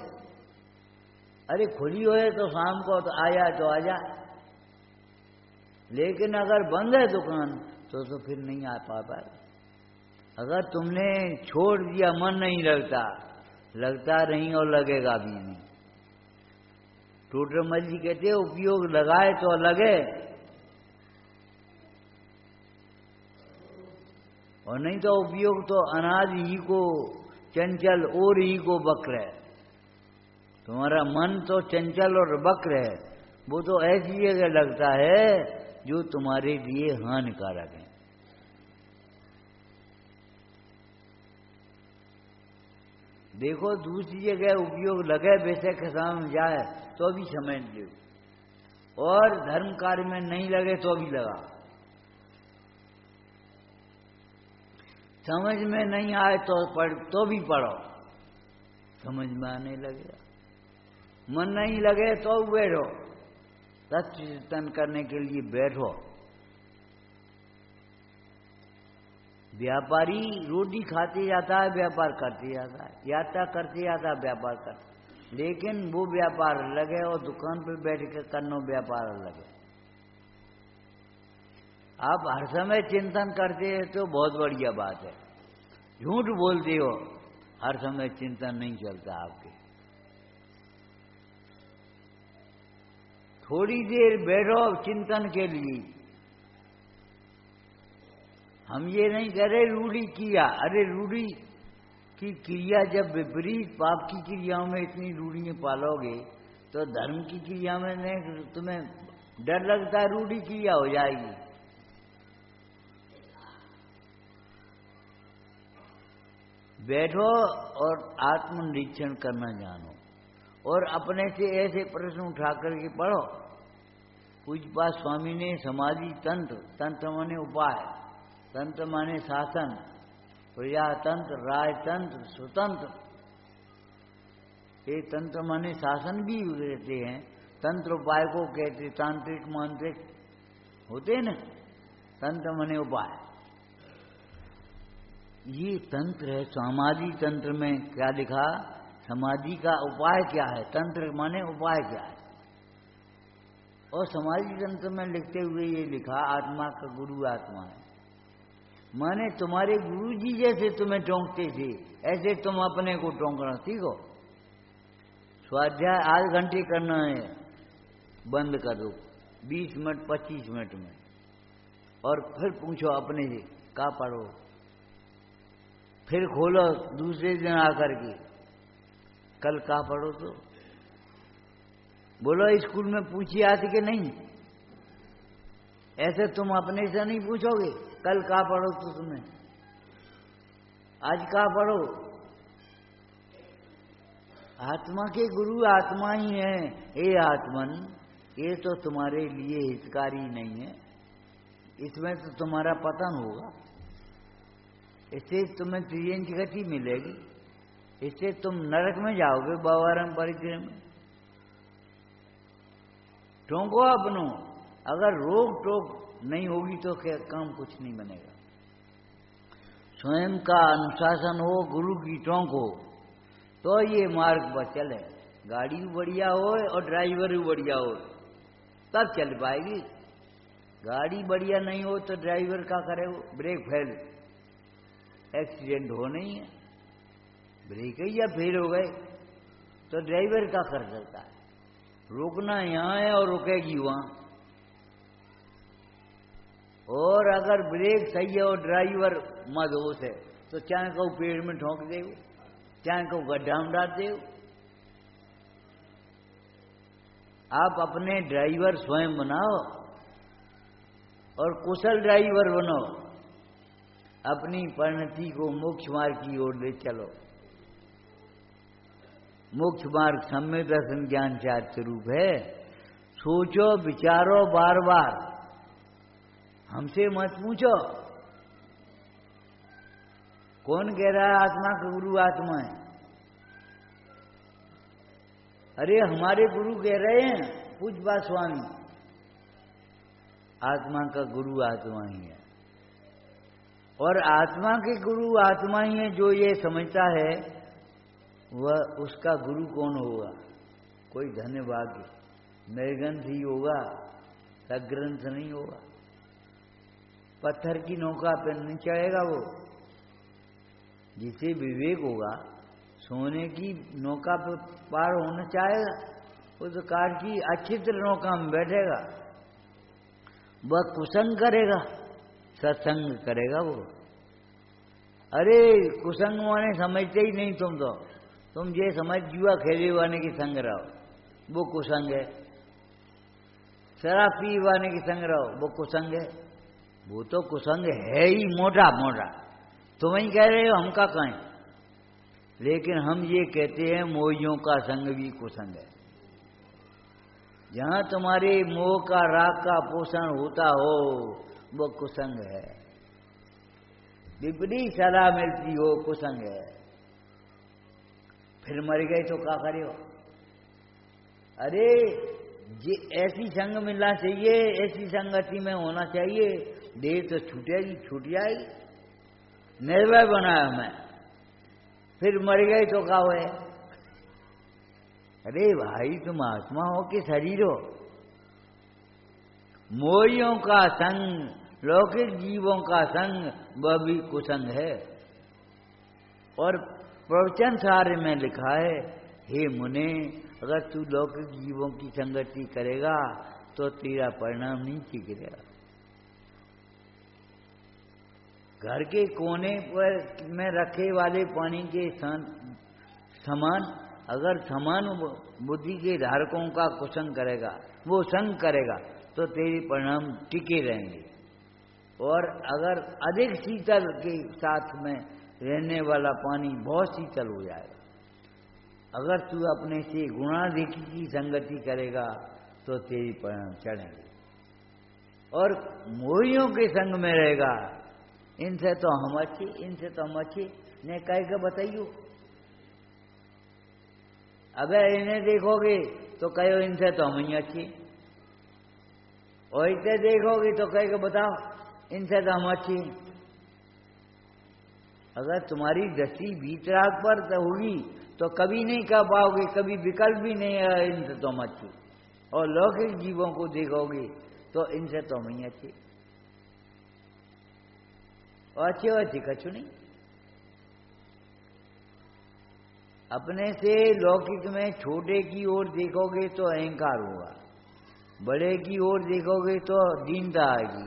अरे खुली हो तो शाम को तो आया तो आजा, लेकिन अगर बंद है दुकान तो फिर नहीं आ पाता। अगर तुमने छोड़ दिया, मन नहीं लगता नहीं और लगेगा भी नहीं। टोटरमल जी कहते हैं उपयोग लगाए तो लगे, और नहीं तो उपयोग तो अनाज ही को चंचल और ही को वक्र है। तुम्हारा मन तो चंचल और वक्र है, वो तो ऐसी जगह लगता है जो तुम्हारे लिए हानिकारक है। देखो दूसरी जगह उपयोग लगे, वैसे खसाम जाए तो भी समझ लो, और धर्म कार्य में नहीं लगे तो भी लगा। समझ में नहीं आए तो भी पढ़ो, समझ में आने लगेगा। मन नहीं लगे तो बैठो, तत्व चिंतन करने के लिए बैठो। व्यापारी रोटी खाते जाता है, व्यापार करते जाता है, यात्रा करते जाता है, व्यापार करता, लेकिन वो व्यापार अलग है और दुकान पर बैठ कर करना व्यापार अलग है। आप हर समय चिंतन करते हैं तो बहुत बढ़िया बात है। झूठ बोलते हो, हर समय चिंतन नहीं चलता आपके। थोड़ी देर बैठो चिंतन के लिए। हम ये नहीं कह रहे रूढ़ी किया, अरे रूढ़ी की क्रिया जब विपरीत पाप की क्रियाओं में इतनी रूढ़ियां पालोगे तो धर्म की क्रिया में नहीं, तुम्हें डर लगता है रूढ़ी क्रिया हो जाएगी। बैठो और आत्मनिरीक्षण करना जानो, और अपने से ऐसे प्रश्न उठा करके पढ़ो। पूज्यपाद स्वामी ने समाधि तंत्र, तंत्र माने उपाय, तंत्र माने शासन, प्रजातंत्र, राजतंत्र, स्वतंत्र। ये तंत्र माने शासन भी कहते हैं, तंत्र उपाय को कहते, तांत्रिक मांत्रिक होते हैं ना, तंत्र माने उपाय। ये तंत्र है। समाधि तंत्र में क्या लिखा? समाधि का उपाय क्या है? तंत्र माने उपाय क्या है? और समाधि तंत्र में लिखते हुए ये लिखा, आत्मा का गुरु आत्मा है। माने तुम्हारे गुरु जी जैसे तुम्हें टोंकते थे, ऐसे तुम अपने को टोंकना सीखो। स्वाध्याय आध घंटे करना है, बंद कर दो 20 मिनट 25 मिनट में, और फिर पूछो अपने से, क्या पढ़ो? फिर खोलो दूसरे दिन आकर के, कल क्या पढ़ो? तो बोलो स्कूल में पूछी आती कि नहीं? ऐसे तुम अपने से नहीं पूछोगे, कल क्या पढ़ो तो तुम्हें, आज क्या पढ़ो? आत्मा के गुरु आत्मा ही है। ये आत्मन, ये तो तुम्हारे लिए हितकारी नहीं है, इसमें तो तुम्हारा पतन होगा। इससे तुम्हें त्रियंच गति मिलेगी, इससे तुम नरक में जाओगे बावरम परिक्रम में। टोंको अपनो, अगर रोक टोक नहीं होगी तो क्या काम कुछ नहीं बनेगा। स्वयं का अनुशासन हो, गुरु की टोंक हो, तो ये मार्ग पर चले। गाड़ी भी बढ़िया हो और ड्राइवर भी बढ़िया हो तब चल पाएगी। गाड़ी बढ़िया नहीं हो तो ड्राइवर क्या करे? ब्रेक फेल, एक्सीडेंट हो नहीं है, ब्रेक ही या फेल हो गए तो ड्राइवर क्या कर सकता है? रुकना यहाँ है और रुकेगी वहां। और अगर ब्रेक सही है और ड्राइवर मदहोश है तो चाहे को पेड़ में ठोक दे, चाहे को गड्ढा में डाल दे। आप अपने ड्राइवर स्वयं बनाओ और कुशल ड्राइवर बनो, अपनी परिणति को मोक्ष मार्ग की ओर ले चलो। मोक्ष मार्ग सम्यक दर्शन ज्ञान चार्य रूप है। सोचो विचारो बार बार, हमसे मत पूछो कौन कह रहा है आत्मा का गुरु आत्मा है। अरे हमारे गुरु कह रहे हैं पूज्य स्वामी, आत्मा का गुरु आत्मा ही है। और आत्मा के गुरु आत्मा ही है। जो ये समझता है वह उसका गुरु कौन होगा? कोई धन्यवाद निर्ग्रंथ ही होगा, सग्रंथ नहीं होगा। पत्थर की नौका पर नहीं चढ़ेगा वो। जिसे विवेक होगा सोने की नौका पर पार होना चाहेगा, उस कार की अच्छी तरह नौका में बैठेगा। वह कुसंग करेगा, सत्संग करेगा वो। अरे कुसंग माने समझते ही नहीं तुम ये समझ जुआ खेले वाने की संग रहो, वो कुसंग है। शराब पी वाने की संग रहो, वो कुसंग है। वो तो कुसंग है ही मोटा मोटा। तुम ही कह रहे हो, हम का कहें। लेकिन हम ये कहते हैं मोहियों का संग भी कुसंग है। जहां तुम्हारे मोह का राग का पोषण होता हो वो कुसंग है। विपरीत सलाह मिलती हो कुसंग है। फिर मर गए तो क्या करे हो? अरे ये ऐसी संग मिलना चाहिए, ऐसी संगति में होना चाहिए। देर तो छूटेगी, छूट जाएगी। निर्भय बनाया हमें, फिर मर गए तो क्या हुए? अरे भाई तुम आत्मा हो कि शरीर हो? मोहियों का संग, लौकिक जीवों का संग, वह भी कुसंग है। और प्रवचन सारे में लिखा है, हे मुने, अगर तू लौकिक जीवों की संगति करेगा तो तेरा परिणाम नहीं टिकेगा। घर के कोने पर में रखे वाले पानी के समान अगर समान बुद्धि के धारकों का कुसंग करेगा, वो संग करेगा, तो तेरे परिणाम टिके रहेंगे। और अगर अधिक शीतल के साथ में रहने वाला पानी बहुत शीतल हो जाएगा। अगर तू अपने से गुणाधिक की संगति करेगा तो तेरी परिणाम चढ़ेंगे। और मोहियों के संग में रहेगा, इनसे तो हम अच्छे, इनसे तो हम अच्छे ने कह के बताइयो। अगर इन्हें देखोगे तो कहो इनसे तो हम ही अच्छे, और इसे देखोगे तो कह के बताओ इनसे तो हम अच्छे। अगर तुम्हारी दृष्टि भीतराग पर तो होगी तो कभी नहीं कह पाओगे, कभी विकल्प भी नहीं है इनसे तो हम अच्छे। और लौकिक जीवों को देखोगे तो इनसे तो हम ही अच्छे, और अच्छे अच्छे कछु नहीं। अपने से लौकिक में छोटे की ओर देखोगे तो अहंकार होगा, बड़े की ओर देखोगे तो दीनता आएगी,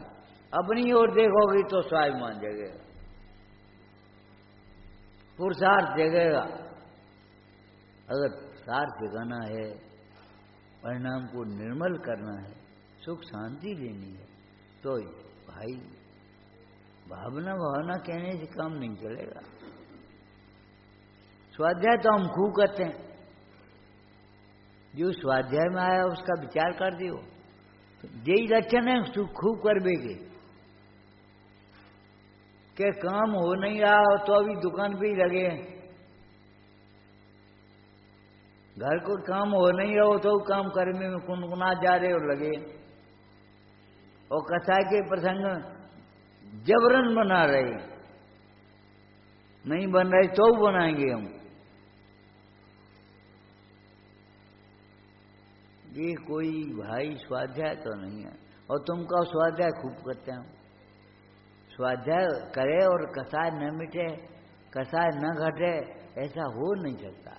अपनी ओर देखोगे तो स्वाभिमान जगेगा, पुरुषार्थ जगेगा। अगर सार्थ जगाना है, परिणाम को निर्मल करना है, सुख शांति लेनी है, तो भाई भावना भावना कहने से काम नहीं चलेगा। स्वाध्याय तो हम खूब करते हैं, जो स्वाध्याय में आया उसका विचार कर दियो, तो यही लक्षण है खूब कर बेगे। के काम हो नहीं रहा हो तो अभी दुकान पे ही लगे हैं, घर को काम हो नहीं रहा हो तो काम करने में कुनकुना जा रहे और लगे। और कसाई के प्रसंग जबरन बना रहे, नहीं बन रहे तो बनाएंगे हम। ये कोई भाई स्वाध्याय तो नहीं है। और तुमका स्वाध्याय खूब करते हैं, स्वाध्याय करे और कसाय न मिटे, कसाय न घटे, ऐसा हो नहीं सकता।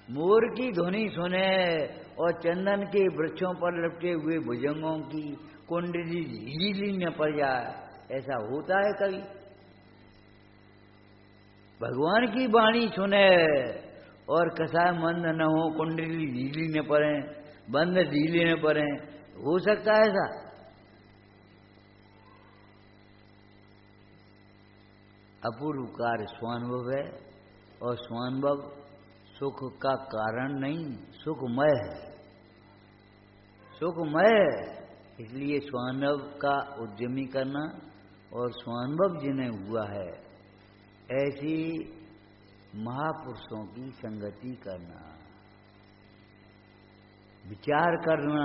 मोर की ध्वनि सुने और चंदन के वृक्षों पर लपटे हुए भुजंगों की कुंडली ढीली न पड़ जाए, ऐसा होता है कभी? भगवान की वाणी सुने और कसाय मंद न हो, कुंडली ढीली न पड़े, बंद ढीले न पड़े, हो सकता है ऐसा? अपूर्व कार्य स्वानुभव है, और स्वानुभव सुख का कारण नहीं, सुखमय है, सुखमय है। इसलिए स्वानुभव का उद्यमी करना और स्वानुभव जिन्हें हुआ है ऐसी महापुरुषों की संगति करना, विचार करना,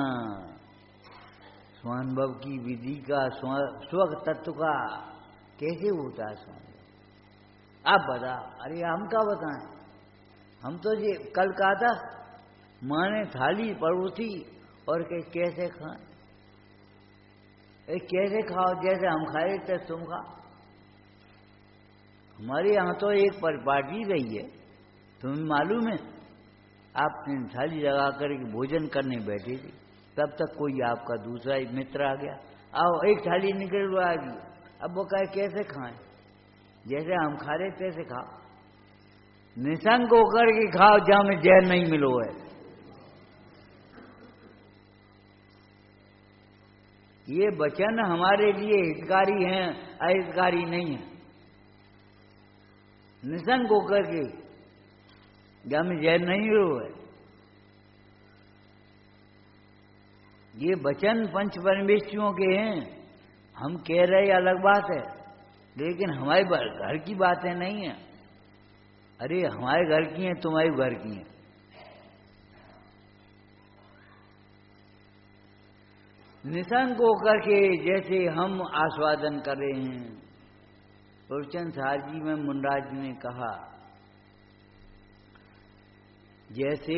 स्वानुभव की विधि का, स्व तत्व का कैसे होता है स्वानुभव। आप बता। अरे हम क्या बताएं, हम तो ये कल कहा था माँ ने थाली परोसी और कैसे खाएं, कैसे खाओ, जैसे हम खाए थे तुम खाओ। हमारे यहाँ तो एक पार्टी रही है, तुम्हें मालूम है, आपने थाली लगा कर भोजन करने बैठे थे, तब तक कोई आपका दूसरा मित्र आ गया, आओ एक थाली निकलवा दी। अब वो कहे कैसे खाएं, जैसे हम खा रहे तैसे खाओ, निशंक होकर के खाओ, जहां में जहर नहीं मिलो है। ये वचन हमारे लिए हितकारी हैं, अहितकारी नहीं है। निशंक होकर के जहां में जहर नहीं मिलो है। ये वचन पंच परमेष्ठियों के हैं, हम कह रहे अलग बात है, लेकिन हमारे घर की बातें नहीं है। अरे हमारे घर की हैं, तुम्हारे घर की हैं। निशंक होकर के जैसे हम आस्वादन कर रहे हैं। पुरचंद साहब जी में मुंडराज ने कहा, जैसे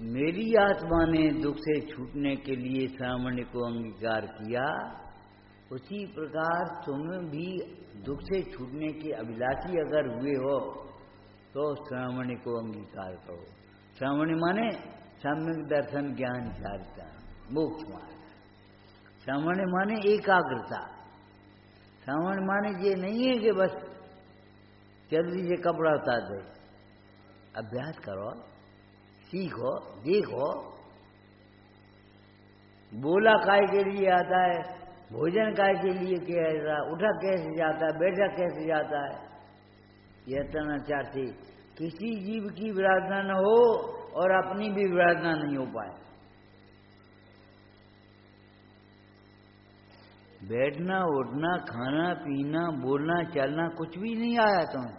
मेरी आत्मा ने दुख से छूटने के लिए सामान्य को अंगीकार किया, उसी प्रकार तुम भी दुख से छूटने के अभिलाषी अगर हुए हो तो श्रावणी को अंगीकार करो। श्रावणी माने सम्यक दर्शन ज्ञान चारिता मोक्ष मार्ग। श्रावणी माने एकाग्रता। श्रावण माने ये नहीं है कि बस जल्दी से कपड़ा उतार दे। अभ्यास करो, सीखो, देखो। बोला काय के लिए आता है, भोजन काय के लिए कैसा, उठा कैसे जाता है, बैठा कैसे जाता है, यह तनाचार से किसी जीव की विराधना न हो और अपनी भी विराधना नहीं हो पाए। बैठना, उठना, खाना, पीना, बोलना, चलना कुछ भी नहीं आया तुम्हें,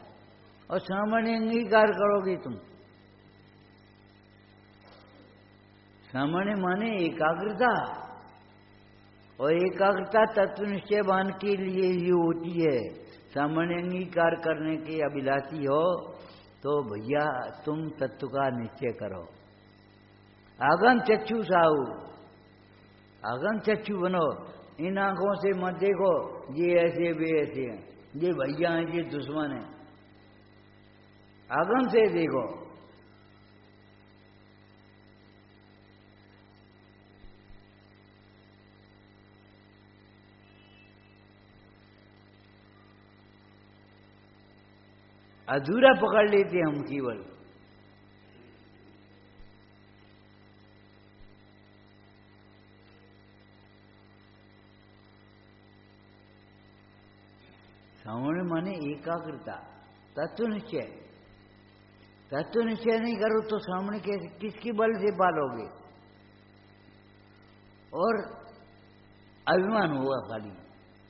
और सामान्य अंगीकार करोगे तुम। सामान्य माने एकाग्रता, और एकाग्रता तत्व निश्चयवान के लिए ही होती है। सामान्य अंगीकार करने के अभिलाषी हो तो भैया तुम तत्व का निश्चय करो। आगम चक्षु साहू, आगम चक्षु बनो। इन आंखों से मत देखो ये ऐसे वे ऐसे हैं, ये भैया हैं, ये दुश्मन हैं। आगम से देखो। अधूरा पकड़ लेते हम केवल। श्रावण माने एकाग्रता, तत्व निश्चय। तत्व निश्चय नहीं करो तो श्रावण कैसे, किसके बल से पालोगे? और अभिमान होगा खाली,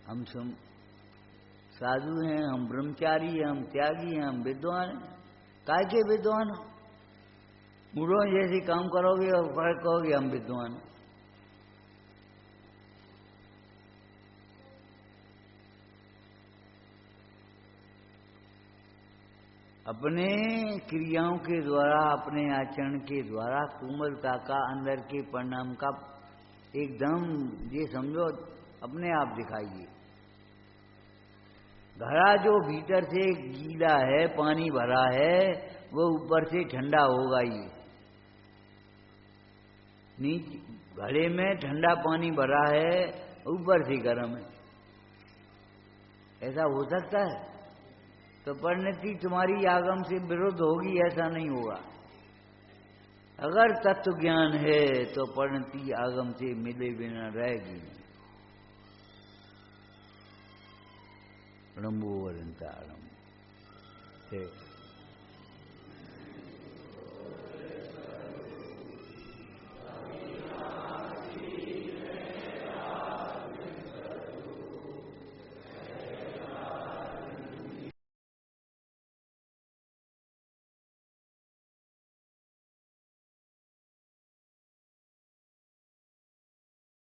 हम साधु हैं, हम ब्रह्मचारी हैं, हम त्यागी हैं, हम विद्वान हैं। काय के विद्वान हो? मूढ़ों जैसे काम करोगे और फिर कहोगे हम विद्वान हैं। अपने क्रियाओं के द्वारा, अपने आचरण के द्वारा कोमलता का, अंदर के परिणाम का एकदम ये समझो अपने आप दिखाइए। घड़ा जो भीतर से गीला है, पानी भरा है, वो ऊपर से ठंडा होगा ही। नीचे घड़े में ठंडा पानी भरा है, ऊपर से गर्म है। ऐसा हो सकता है? तो परिणति तुम्हारी आगम से विरुद्ध होगी, ऐसा नहीं होगा। अगर तत्व ज्ञान है तो परिणति आगम से मिले बिना रहेगी नहीं। रणम्बो वरंतारम।